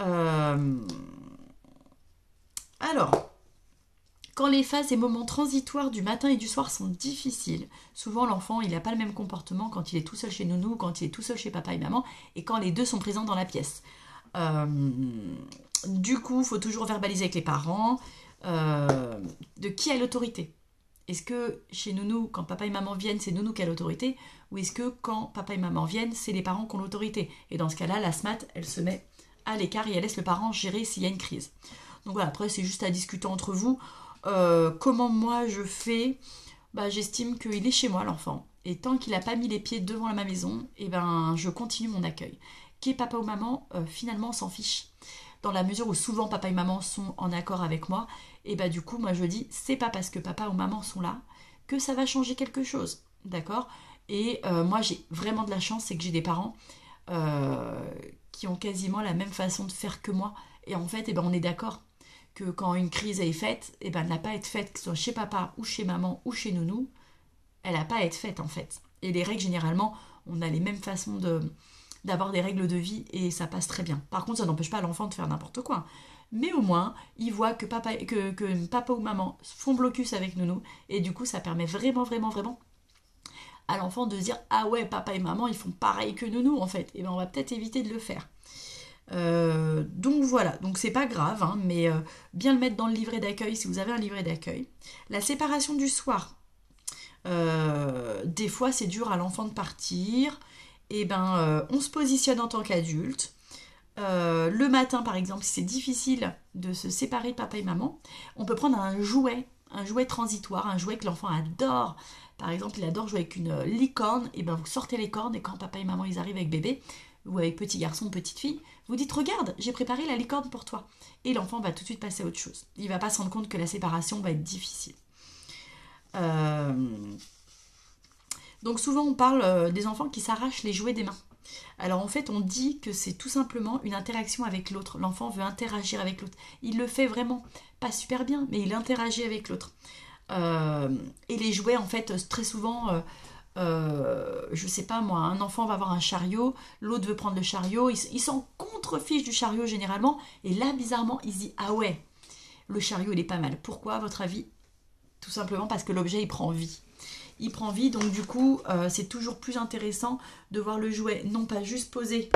[SPEAKER 2] Alors, quand les phases et moments transitoires du matin et du soir sont difficiles, souvent l'enfant il n'a pas le même comportement quand il est tout seul chez nounou, quand il est tout seul chez papa et maman, et quand les deux sont présents dans la pièce. Du coup, il faut toujours verbaliser avec les parents de qui a l'autorité. Est-ce que chez nounou, quand papa et maman viennent, c'est nounou qui a l'autorité, ou est-ce que quand papa et maman viennent, c'est les parents qui ont l'autorité? Et dans ce cas-là, la SMAT, elle se met à l'écart et elle laisse le parent gérer s'il y a une crise. Donc voilà, après c'est juste à discuter entre vous. Comment moi je fais, j'estime qu'il est chez moi l'enfant et tant qu'il n'a pas mis les pieds devant ma maison, je continue mon accueil. Qui est papa ou maman, finalement on s'en fiche, dans la mesure où souvent papa et maman sont en accord avec moi, et du coup moi je dis c'est pas parce que papa ou maman sont là que ça va changer quelque chose, d'accord? Et moi j'ai vraiment de la chance, c'est que j'ai des parents qui ont quasiment la même façon de faire que moi, et en fait on est d'accord que quand une crise est faite, elle n'a pas à être faite, que ce soit chez papa ou chez maman ou chez nounou, elle n'a pas à être faite en fait. Et les règles, généralement, on a les mêmes façons d'avoir des règles de vie et ça passe très bien. Par contre, ça n'empêche pas l'enfant de faire n'importe quoi. Mais au moins, il voit que papa ou maman font blocus avec nounou et du coup, ça permet vraiment, vraiment, vraiment à l'enfant de se dire « Ah ouais, papa et maman, ils font pareil que nounou en fait. » Et on va peut-être éviter de le faire. Donc voilà, donc c'est pas grave, mais bien le mettre dans le livret d'accueil si vous avez un livret d'accueil. La séparation du soir, des fois c'est dur à l'enfant de partir, et on se positionne en tant qu'adulte. Le matin par exemple, si c'est difficile de se séparer de papa et maman, on peut prendre un jouet transitoire, un jouet que l'enfant adore. Par exemple, il adore jouer avec une licorne, et vous sortez les cornes et quand papa et maman ils arrivent avec bébé, ou avec petit garçon ou petite fille, vous dites regarde, j'ai préparé la licorne pour toi. Et l'enfant va tout de suite passer à autre chose. Il va pas se rendre compte que la séparation va être difficile. Donc souvent on parle des enfants qui s'arrachent les jouets des mains. Alors en fait on dit que c'est tout simplement une interaction avec l'autre. L'enfant veut interagir avec l'autre. Il le fait vraiment pas super bien, mais il interagit avec l'autre. Et les jouets en fait très souvent... je sais pas moi, un enfant va avoir un chariot, l'autre veut prendre le chariot, il s'en contrefiche du chariot généralement, et là bizarrement il se dit ah ouais, le chariot il est pas mal. Pourquoi à votre avis? Tout simplement parce que l'objet il prend vie. Il prend vie, donc du coup c'est toujours plus intéressant de voir le jouet non pas juste posé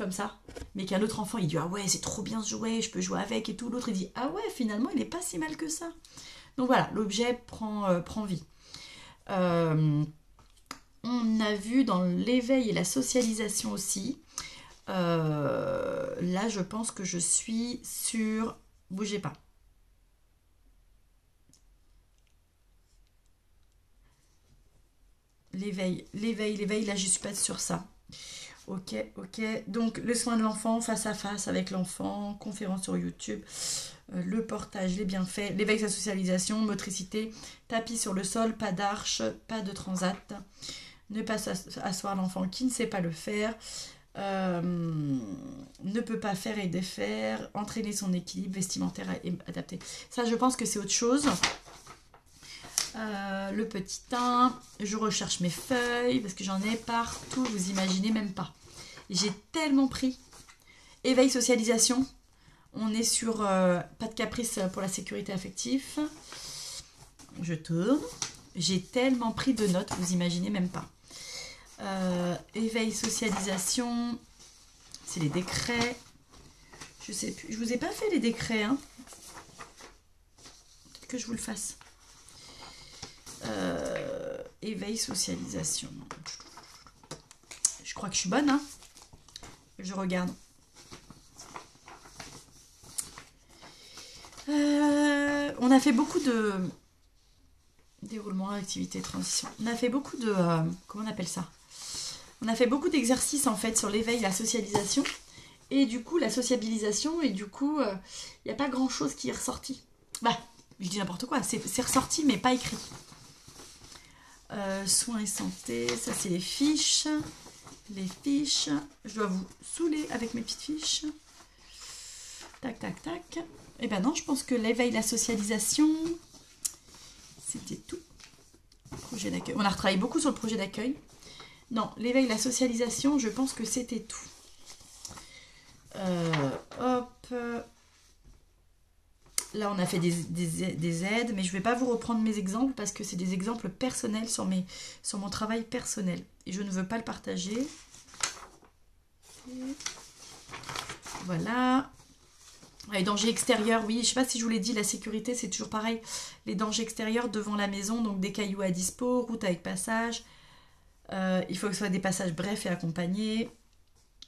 [SPEAKER 2] comme ça, mais qu'un autre enfant il dit ah ouais c'est trop bien ce jouet, je peux jouer avec et tout, l'autre il dit ah ouais finalement il est pas si mal que ça. Donc voilà, l'objet prend vie. On a vu dans l'éveil et la socialisation aussi. Là je pense que je suis sur, bougez pas. L'éveil, là je suis pas sur ça. Ok. Donc le soin de l'enfant, face à face avec l'enfant, conférence sur YouTube, le portage, les bienfaits, l'éveil, sa socialisation, motricité, tapis sur le sol, pas d'arche, pas de transat, ne pas asseoir l'enfant qui ne sait pas le faire, ne peut pas faire et défaire, entraîner son équilibre vestimentaire et adapté. Ça je pense que c'est autre chose. Le petit 1, je recherche mes feuilles parce que j'en ai partout, vous imaginez même pas. J'ai tellement pris. Éveil, socialisation, on est sur pas de caprice pour la sécurité affective. Je tourne. J'ai tellement pris de notes, vous imaginez même pas. Éveil, socialisation, c'est les décrets. Je sais plus, je vous ai pas fait les décrets, hein. Peut-être que je vous le fasse. Éveil, socialisation. Je crois que je suis bonne, hein. Je regarde. On a fait beaucoup de déroulement, activité, transition. On a fait beaucoup de comment on appelle ça? On a fait beaucoup d'exercices en fait sur l'éveil, la socialisation et du coup la sociabilisation et du coup il n'y a pas grand chose qui est ressorti. Bah, je dis n'importe quoi, c'est ressorti mais pas écrit. Soins et santé, ça c'est les fiches. Les fiches, je dois vous saouler avec mes petites fiches. Tac, tac, tac. Et ben non, je pense que l'éveil, la socialisation, c'était tout. Projet d'accueil. On a retravaillé beaucoup sur le projet d'accueil. Non, l'éveil, la socialisation, je pense que c'était tout. Hop. Là, on a fait des aides, mais je ne vais pas vous reprendre mes exemples parce que c'est des exemples personnels sur mon travail personnel. Et je ne veux pas le partager. Voilà. Les dangers extérieurs, oui, je ne sais pas si je vous l'ai dit, la sécurité, c'est toujours pareil. Les dangers extérieurs devant la maison, donc des cailloux à dispo, route avec passage. Il faut que ce soit des passages brefs et accompagnés.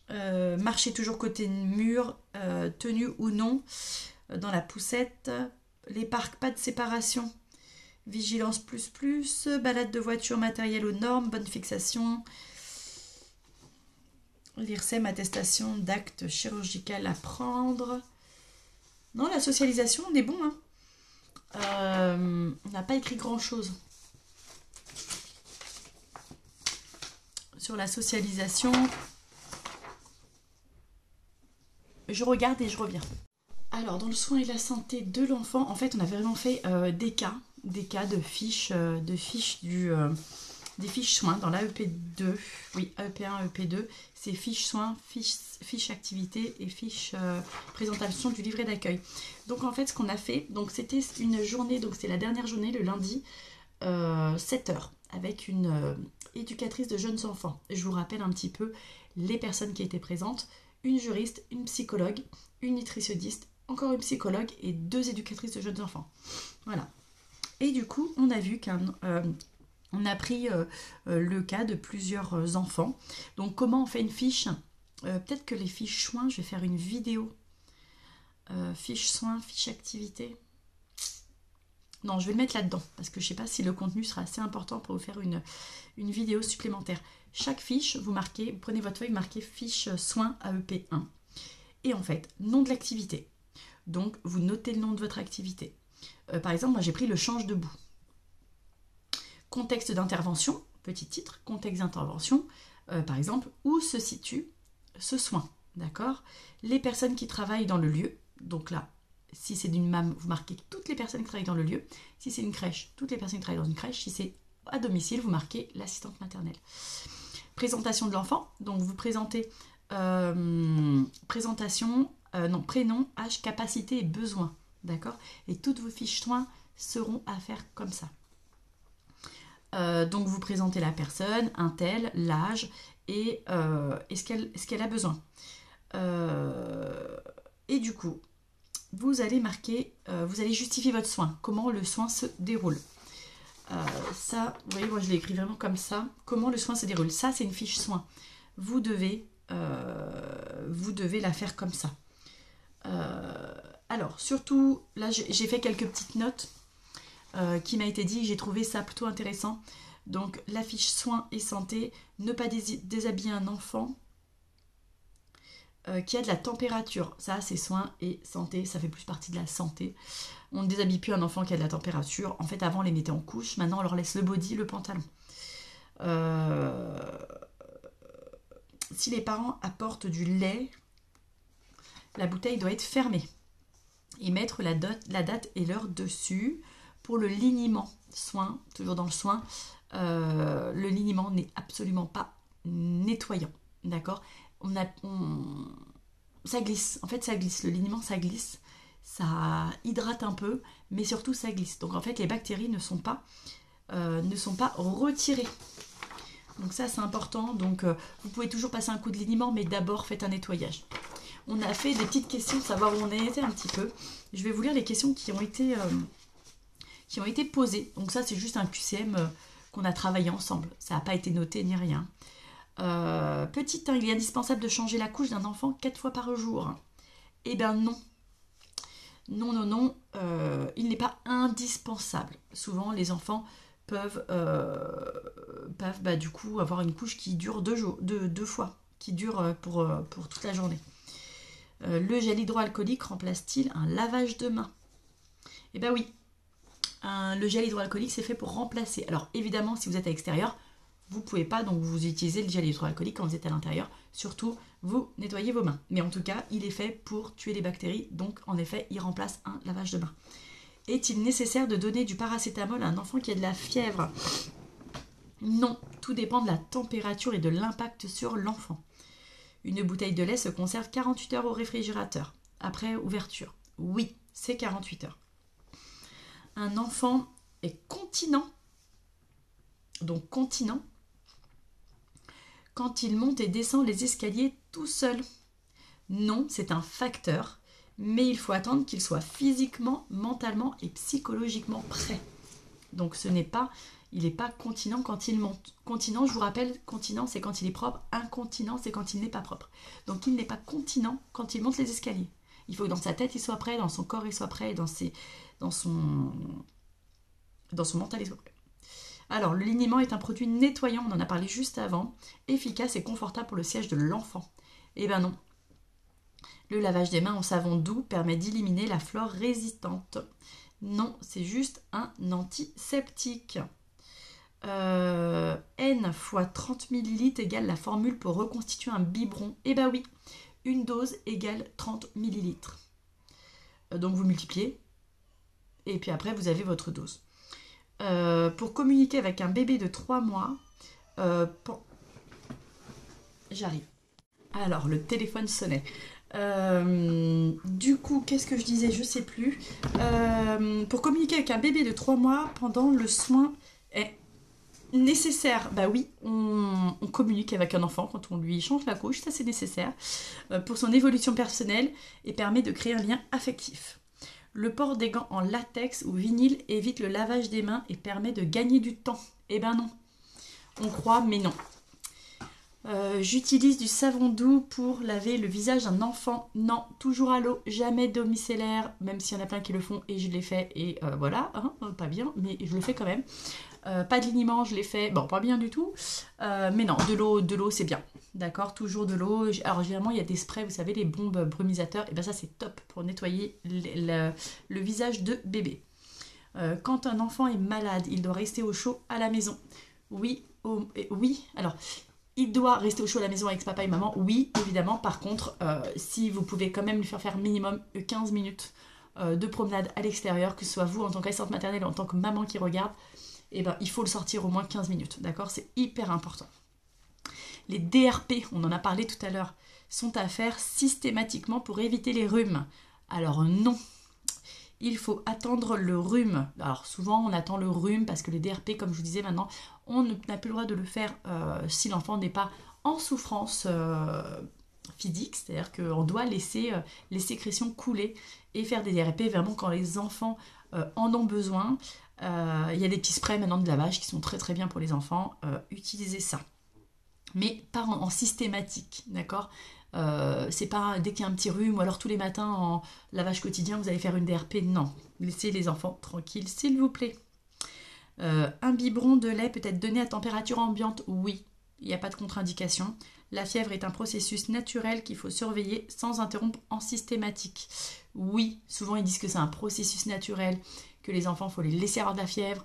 [SPEAKER 2] Marcher toujours côté mur, tenue ou non. Dans la poussette, les parcs, pas de séparation, vigilance plus, balade de voiture, matériel aux normes, bonne fixation, l'IRSEM, attestation d'acte chirurgical à prendre. Non, la socialisation, on est bon, hein. On n'a pas écrit grand chose sur la socialisation. Je regarde et je reviens. Alors, dans le soin et la santé de l'enfant, en fait, on a vraiment fait des cas de fiches, des fiches soins dans l'AEP2. Oui, AEP1, AEP2, c'est fiches soins, fiches activités et fiches présentation du livret d'accueil. Donc, en fait, ce qu'on a fait, donc c'était une journée, donc c'est la dernière journée, le lundi, 7 heures, avec une éducatrice de jeunes enfants. Je vous rappelle un petit peu les personnes qui étaient présentes. Une juriste, une psychologue, une nutritionniste, encore une psychologue et 2 éducatrices de jeunes enfants. Voilà. Et du coup, on a vu on a pris le cas de plusieurs enfants. Donc, comment on fait une fiche? Peut-être que les fiches soins, je vais faire une vidéo. Fiches soins, fiches activité. Non, je vais le mettre là-dedans parce que je ne sais pas si le contenu sera assez important pour vous faire une vidéo supplémentaire. Chaque fiche, vous prenez votre feuille, marquez fiche soins AEP1. Et en fait, nom de l'activité. Donc, vous notez le nom de votre activité. Par exemple, moi, j'ai pris le change debout. Contexte d'intervention, petit titre, contexte d'intervention. Par exemple, où se situe ce soin, d'accord? Les personnes qui travaillent dans le lieu. Donc là, si c'est d'une MAM, vous marquez toutes les personnes qui travaillent dans le lieu. Si c'est une crèche, toutes les personnes qui travaillent dans une crèche. Si c'est à domicile, vous marquez l'assistante maternelle. Présentation de l'enfant. Donc, vous présentez prénom, âge, capacité et besoin. D'accord? Et toutes vos fiches soins seront à faire comme ça. Donc, vous présentez la personne, un tel, l'âge et ce qu'elle a besoin. Et du coup, vous allez marquer, vous allez justifier votre soin, comment le soin se déroule. Ça, vous voyez, moi je l'ai écrit vraiment comme ça. Comment le soin se déroule. Ça, c'est une fiche soin. Vous devez la faire comme ça. Alors, surtout, là, j'ai fait quelques petites notes qui m'a été dit. J'ai trouvé ça plutôt intéressant. Donc, la fiche soins et santé. Ne pas déshabiller un enfant qui a de la température. Ça, c'est soins et santé. Ça fait plus partie de la santé. On ne déshabille plus un enfant qui a de la température. En fait, avant, on les mettait en couche. Maintenant, on leur laisse le body, le pantalon. Si les parents apportent du lait, la bouteille doit être fermée. Et mettre la date et l'heure dessus. Pour le liniment, soin, toujours dans le soin, le liniment n'est absolument pas nettoyant. D'accord ? Ça glisse. En fait, ça glisse. Le liniment, ça glisse. Ça hydrate un peu, mais surtout ça glisse. Donc en fait, les bactéries ne sont pas retirées. Donc ça, c'est important. Donc vous pouvez toujours passer un coup de liniment, mais d'abord faites un nettoyage. On a fait des petites questions, savoir où on était un petit peu. Je vais vous lire les questions qui ont été posées. Donc ça, c'est juste un QCM qu'on a travaillé ensemble. Ça n'a pas été noté ni rien. Petit 1, il est indispensable de changer la couche d'un enfant 4 fois par jour. Eh bien non. Non, il n'est pas indispensable. Souvent, les enfants peuvent du coup avoir une couche qui dure 2 fois, qui dure pour toute la journée. Le gel hydroalcoolique remplace-t-il un lavage de mains? Eh bien oui, le gel hydroalcoolique c'est fait pour remplacer. Alors évidemment, si vous êtes à l'extérieur, vous ne pouvez pas, donc vous utilisez le gel hydroalcoolique quand vous êtes à l'intérieur. Surtout, vous nettoyez vos mains. Mais en tout cas, il est fait pour tuer les bactéries, donc en effet, il remplace un lavage de mains. Est-il nécessaire de donner du paracétamol à un enfant qui a de la fièvre? Non, tout dépend de la température et de l'impact sur l'enfant. Une bouteille de lait se conserve 48 heures au réfrigérateur, après ouverture. Oui, c'est 48 heures. Un enfant est continent, donc continent, quand il monte et descend les escaliers tout seul. Non, c'est un facteur, mais il faut attendre qu'il soit physiquement, mentalement et psychologiquement prêt. Donc il n'est pas continent quand il monte. Continent, je vous rappelle, continent c'est quand il est propre, incontinent c'est quand il n'est pas propre. Donc il n'est pas continent quand il monte les escaliers. Il faut que dans sa tête il soit prêt, dans son corps il soit prêt, dans son mental il soit prêt. Alors, le liniment est un produit nettoyant, on en a parlé juste avant, efficace et confortable pour le siège de l'enfant. Eh bien non. Le lavage des mains en savon doux permet d'éliminer la flore résistante. Non, c'est juste un antiseptique. N fois 30 ml égale la formule pour reconstituer un biberon. Eh bien oui, une dose égale 30 ml. Donc vous multipliez, et puis après vous avez votre dose. Pour communiquer avec un bébé de 3 mois, j'arrive. Alors, le téléphone sonnait. Du coup, qu'est-ce que je disais? Je sais plus. Pour communiquer avec un bébé de 3 mois pendant le soin est nécessaire. Bah oui, on communique avec un enfant quand on lui change la couche, ça c'est nécessaire pour son évolution personnelle et permet de créer un lien affectif. Le port des gants en latex ou vinyle évite le lavage des mains et permet de gagner du temps. Eh ben non. On croit, mais non. J'utilise du savon doux pour laver le visage d'un enfant. Non, toujours à l'eau, jamais d'eau micellaire, même s'il y en a plein qui le font et je l'ai fait et voilà, hein, pas bien, mais je le fais quand même. Pas de liniment, je l'ai fait, bon, pas bien du tout, mais non, de l'eau c'est bien, d'accord, toujours de l'eau. Alors généralement il y a des sprays, vous savez, les bombes brumisateurs, et bien ça c'est top pour nettoyer le visage de bébé. Quand un enfant est malade, il doit rester au chaud à la maison. Oui, alors il doit rester au chaud à la maison avec papa et maman, oui, évidemment. Par contre, si vous pouvez quand même lui faire minimum 15 minutes de promenade à l'extérieur, que ce soit vous en tant qu'assistante maternelle ou en tant que maman qui regarde, eh ben, il faut le sortir au moins 15 minutes, d'accord? C'est hyper important. Les DRP, on en a parlé tout à l'heure, sont à faire systématiquement pour éviter les rhumes. Alors non, il faut attendre le rhume. Alors souvent on attend le rhume parce que les DRP, comme je vous disais maintenant, on n'a plus le droit de le faire si l'enfant n'est pas en souffrance fidique, c'est-à-dire qu'on doit laisser les sécrétions couler et faire des DRP vraiment quand les enfants en ont besoin. Il y a des petits sprays maintenant de lavage qui sont très très bien pour les enfants. Utilisez ça. Mais pas en systématique, d'accord. C'est pas dès qu'il y a un petit rhume ou alors tous les matins en lavage quotidien vous allez faire une DRP, non. Laissez les enfants tranquilles s'il vous plaît. Un biberon de lait peut être donné à température ambiante, oui, il n'y a pas de contre-indication. La fièvre est un processus naturel qu'il faut surveiller sans interrompre en systématique. Oui, souvent ils disent que c'est un processus naturel, que les enfants, il faut les laisser avoir de la fièvre,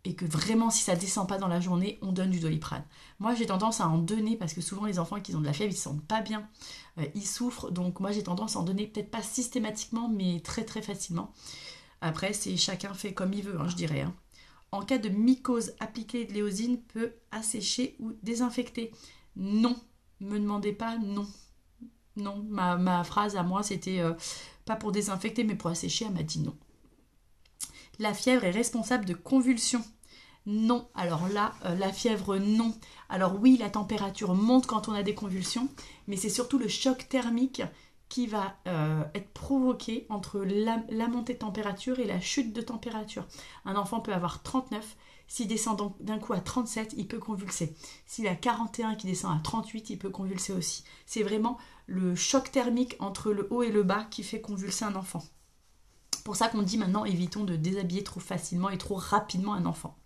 [SPEAKER 2] et que vraiment si ça descend pas dans la journée, on donne du Doliprane. Moi j'ai tendance à en donner parce que souvent les enfants qui ont de la fièvre, ils se sentent pas bien, ils souffrent, donc moi j'ai tendance à en donner peut-être pas systématiquement mais très très facilement. Après c'est chacun fait comme il veut, hein, je dirais. Hein. En cas de mycose, appliquer de l'éosine peut assécher ou désinfecter. Non, me demandez pas, non. Non, ma phrase à moi c'était pas pour désinfecter mais pour assécher, elle m'a dit non. La fièvre est responsable de convulsions. Non, alors là, la fièvre, non. Alors oui, la température monte quand on a des convulsions, mais c'est surtout le choc thermique qui va être provoqué entre la montée de température et la chute de température. Un enfant peut avoir 39, s'il descend donc d'un coup à 37, il peut convulser. S'il a 41 qui descend à 38, il peut convulser aussi. C'est vraiment le choc thermique entre le haut et le bas qui fait convulser un enfant. C'est pour ça qu'on dit maintenant, évitons de déshabiller trop facilement et trop rapidement un enfant.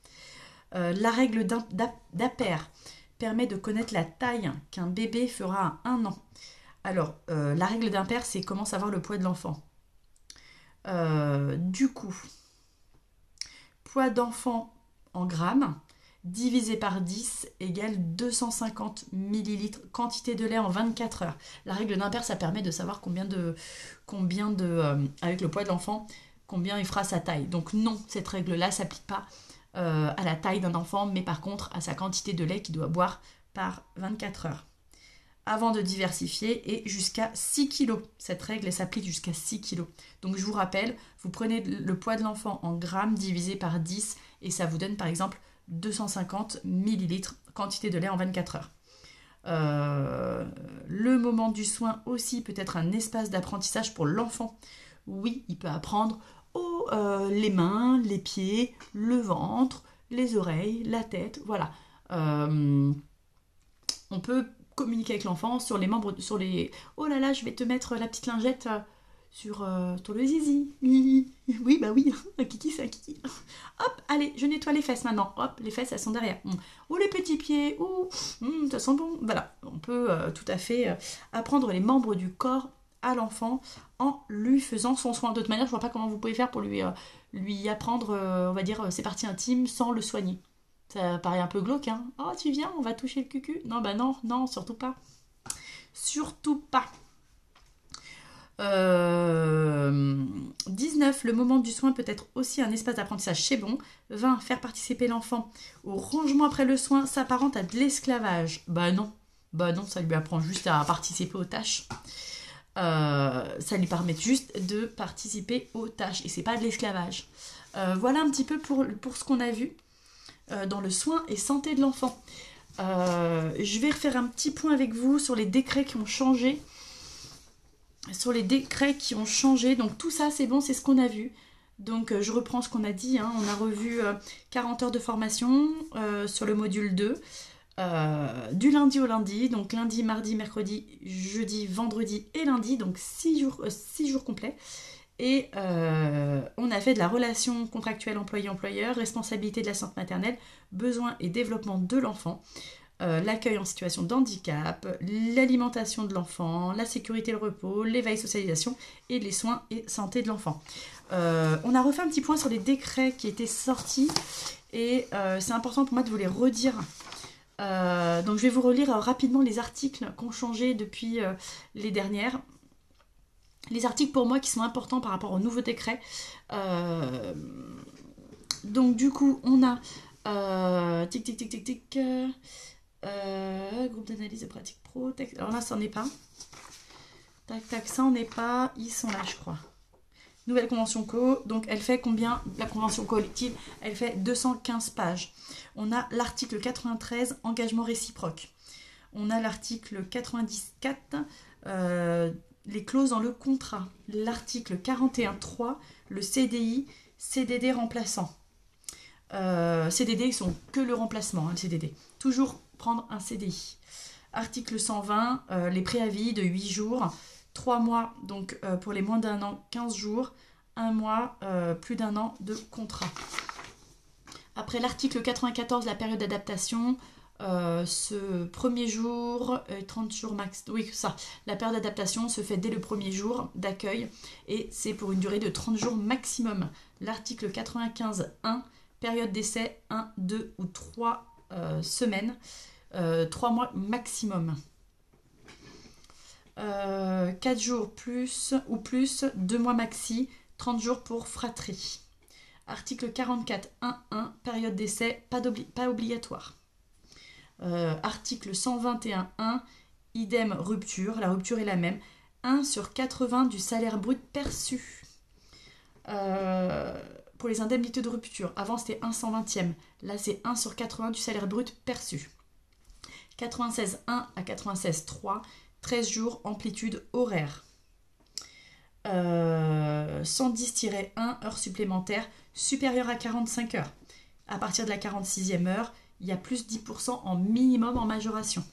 [SPEAKER 2] La règle d'Aper permet de connaître la taille qu'un bébé fera à 1 an. Alors, la règle d'Aper, c'est comment savoir le poids de l'enfant. Du coup, poids d'enfant en grammes divisé par 10 égale 250 ml, quantité de lait en 24 heures. La règle d'Aper, ça permet de savoir avec le poids de l'enfant, combien il fera sa taille. Donc non, cette règle-là ne s'applique pas à la taille d'un enfant, mais par contre à sa quantité de lait qu'il doit boire par 24 heures. Avant de diversifier, et jusqu'à 6 kg. Cette règle s'applique jusqu'à 6 kg. Donc je vous rappelle, vous prenez le poids de l'enfant en grammes divisé par 10 et ça vous donne par exemple 250 ml, quantité de lait en 24 heures. Le moment du soin aussi peut être un espace d'apprentissage pour l'enfant. Oui, il peut apprendre les mains, les pieds, le ventre, les oreilles, la tête, voilà. On peut communiquer avec l'enfant sur les membres, sur les... Oh là là, je vais te mettre la petite lingette sur le zizi. Oui, bah oui, un kiki, c'est un kiki. Hop, allez, je nettoie les fesses maintenant. Hop, les fesses, elles sont derrière. Ou les petits pieds, ça sent bon. Voilà, on peut tout à fait apprendre les membres du corps à l'enfant en lui faisant son soin. De toute manière, je vois pas comment vous pouvez faire pour lui apprendre, on va dire, ses parties intimes sans le soigner. Ça paraît un peu glauque, hein. Oh, tu viens, on va toucher le cucu. Non, bah non, surtout pas. Surtout pas. 19. Le moment du soin peut être aussi un espace d'apprentissage chez bon. 20. Faire participer l'enfant au rangement après le soin s'apparente à de l'esclavage. Bah non, ça lui apprend juste à participer aux tâches. Ça lui permet juste de participer aux tâches et c'est pas de l'esclavage. Voilà un petit peu pour ce qu'on a vu dans le soin et santé de l'enfant. Je vais refaire un petit point avec vous sur les décrets qui ont changé. Donc tout ça c'est bon, c'est ce qu'on a vu. Donc je reprends ce qu'on a dit, hein. On a revu 40 heures de formation sur le module 2. Du lundi au lundi, donc lundi, mardi, mercredi, jeudi, vendredi et lundi, donc 6 jours complets. Et on a fait de la relation contractuelle employé-employeur, responsabilité de la santé maternelle, besoins et développement de l'enfant, l'accueil en situation de handicap, l'alimentation de l'enfant, la sécurité et le repos, l'éveil socialisation et les soins et santé de l'enfant. On a refait un petit point sur les décrets qui étaient sortis et c'est important pour moi de vous les redire. Donc je vais vous relire rapidement les articles qui ont changé depuis les dernières. Les articles pour moi qui sont importants par rapport au nouveau décret. Donc du coup on a groupe d'analyse de pratique pro. Alors là ça n'en est pas. Ça n'en est pas. Ils sont là je crois. Nouvelle convention co, donc elle fait combien? La convention collective, elle fait 215 pages. On a l'article 93, engagement réciproque. On a l'article 94, les clauses dans le contrat. L'article 41.3, le CDI, CDD remplaçant. CDD, ils sont que le remplacement, hein, le CDD. Toujours prendre un CDI. Article 120, les préavis de 8 jours, 3 mois, donc pour les moins d'un an, 15 jours, 1 mois, plus d'un an de contrat. Après l'article 94, la période d'adaptation, ce premier jour, 30 jours max. Oui, ça. La période d'adaptation se fait dès le premier jour d'accueil et c'est pour une durée de 30 jours maximum. L'article 95.1, période d'essai 1, 2 ou 3 semaines, 3 mois maximum. 4 jours plus ou plus, 2 mois maxi, 30 jours pour fratrie. Article 44.1.1, période d'essai, pas obligatoire. Article 121.1, idem rupture, la rupture est la même, 1 sur 80 du salaire brut perçu. Pour les indemnités de rupture, avant c'était 1/120e, là c'est 1 sur 80 du salaire brut perçu. 96.1 à 96.3, 13 jours, amplitude horaire. 110-1, heures supplémentaires supérieures à 45 heures. À partir de la 46e heure, il y a plus 10% en minimum en majoration.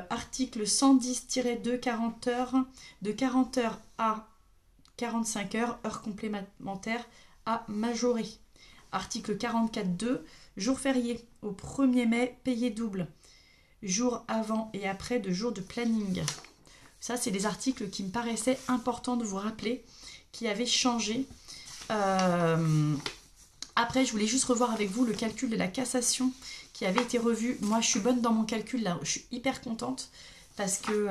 [SPEAKER 2] Article 110-2, 40 heures, de 40 heures à 45 heures, heures complémentaires à majorer. Article 44.2, jour férié, au 1er mai, payé double. Jour avant et après de jours de planning. Ça, c'est des articles qui me paraissaient importants de vous rappeler, qui avaient changé. Après, je voulais juste revoir avec vous le calcul de la cassation qui avait été revu. Moi, je suis bonne dans mon calcul, là, je suis hyper contente parce que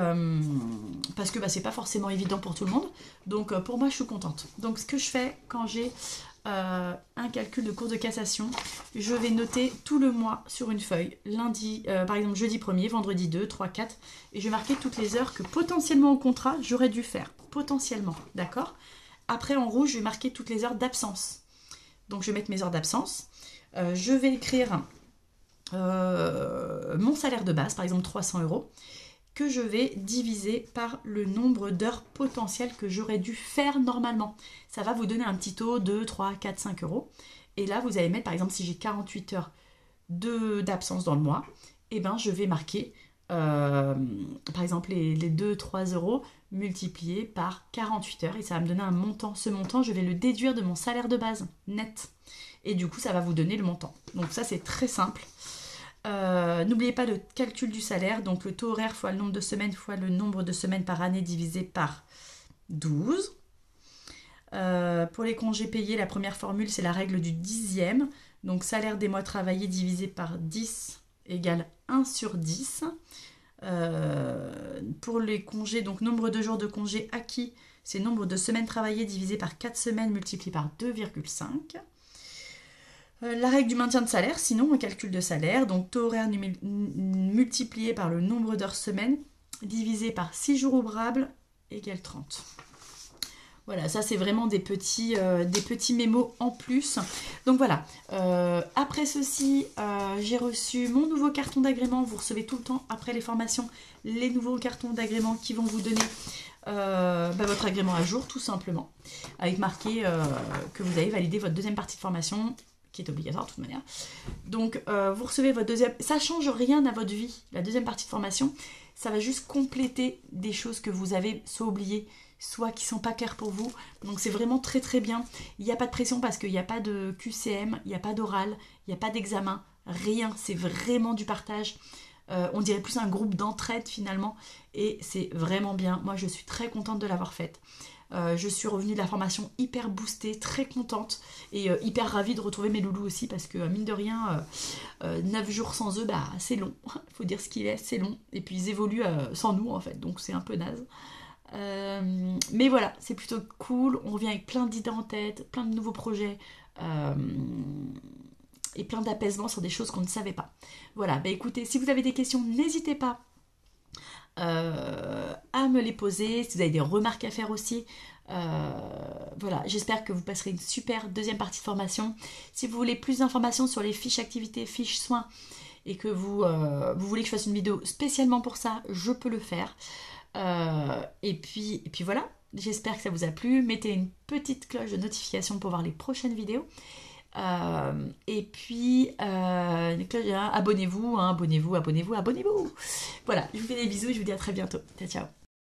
[SPEAKER 2] c'est pas forcément évident pour tout le monde. Donc, pour moi, je suis contente. Donc, ce que je fais quand j'ai un calcul de cours de cassation, je vais noter tout le mois sur une feuille. Lundi, par exemple, jeudi 1er, vendredi 2, 3, 4. Et je vais marquer toutes les heures que potentiellement au contrat, j'aurais dû faire. Potentiellement, d'accord ? Après, en rouge, je vais marquer toutes les heures d'absence. Donc, je vais mettre mes heures d'absence. Je vais écrire mon salaire de base, par exemple 300 €, que je vais diviser par le nombre d'heures potentielles que j'aurais dû faire normalement. Ça va vous donner un petit taux de 3, 4, 5 €. Et là, vous allez mettre, par exemple, si j'ai 48 heures d'absence dans le mois, et ben, je vais marquer, par exemple, les 2-3 € multipliés par 48 heures. Et ça va me donner un montant. Ce montant, je vais le déduire de mon salaire de base, net. Et du coup, ça va vous donner le montant. Donc ça, c'est très simple. N'oubliez pas le calcul du salaire, donc le taux horaire fois le nombre de semaines fois le nombre de semaines par année divisé par 12. Pour les congés payés, la première formule, c'est la règle du 10e. Donc salaire des mois travaillés divisé par 10 égale 1 sur 10. Pour les congés, donc nombre de jours de congés acquis, c'est nombre de semaines travaillées divisé par 4 semaines multiplié par 2,5. La règle du maintien de salaire, sinon un calcul de salaire, donc taux horaire multiplié par le nombre d'heures semaine divisé par 6 jours ouvrables égale 30. Voilà, ça c'est vraiment des petits mémos en plus. Donc voilà, après ceci, j'ai reçu mon nouveau carton d'agrément. Vous recevez tout le temps après les formations les nouveaux cartons d'agrément qui vont vous donner votre agrément à jour tout simplement. Avec marqué que vous avez validé votre deuxième partie de formation qui est obligatoire de toute manière. Donc vous recevez votre deuxième... Ça ne change rien à votre vie, la deuxième partie de formation. Ça va juste compléter des choses que vous avez soit oubliées, soit qui ne sont pas claires pour vous. Donc c'est vraiment très très bien. Il n'y a pas de pression parce qu'il n'y a pas de QCM, il n'y a pas d'oral, il n'y a pas d'examen, rien. C'est vraiment du partage. On dirait plus un groupe d'entraide finalement. Et c'est vraiment bien. Moi je suis très contente de l'avoir faite. Je suis revenue de la formation hyper boostée, très contente et hyper ravie de retrouver mes loulous aussi parce que mine de rien, 9 jours sans eux, c'est long. Il faut dire ce qu'il est, c'est long. Et puis ils évoluent sans nous en fait, donc c'est un peu naze. Mais voilà, c'est plutôt cool. On revient avec plein d'idées en tête, plein de nouveaux projets et plein d'apaisement sur des choses qu'on ne savait pas. Voilà, écoutez, si vous avez des questions, n'hésitez pas à me les poser, si vous avez des remarques à faire aussi. Voilà, j'espère que vous passerez une super deuxième partie de formation. Si vous voulez plus d'informations sur les fiches activités, fiches soins et que vous voulez que je fasse une vidéo spécialement pour ça, je peux le faire. Et puis voilà, j'espère que ça vous a plu. Mettez une petite cloche de notification pour voir les prochaines vidéos. Et puis, abonnez-vous, hein, abonnez-vous. Voilà, je vous fais des bisous et je vous dis à très bientôt. Ciao, ciao.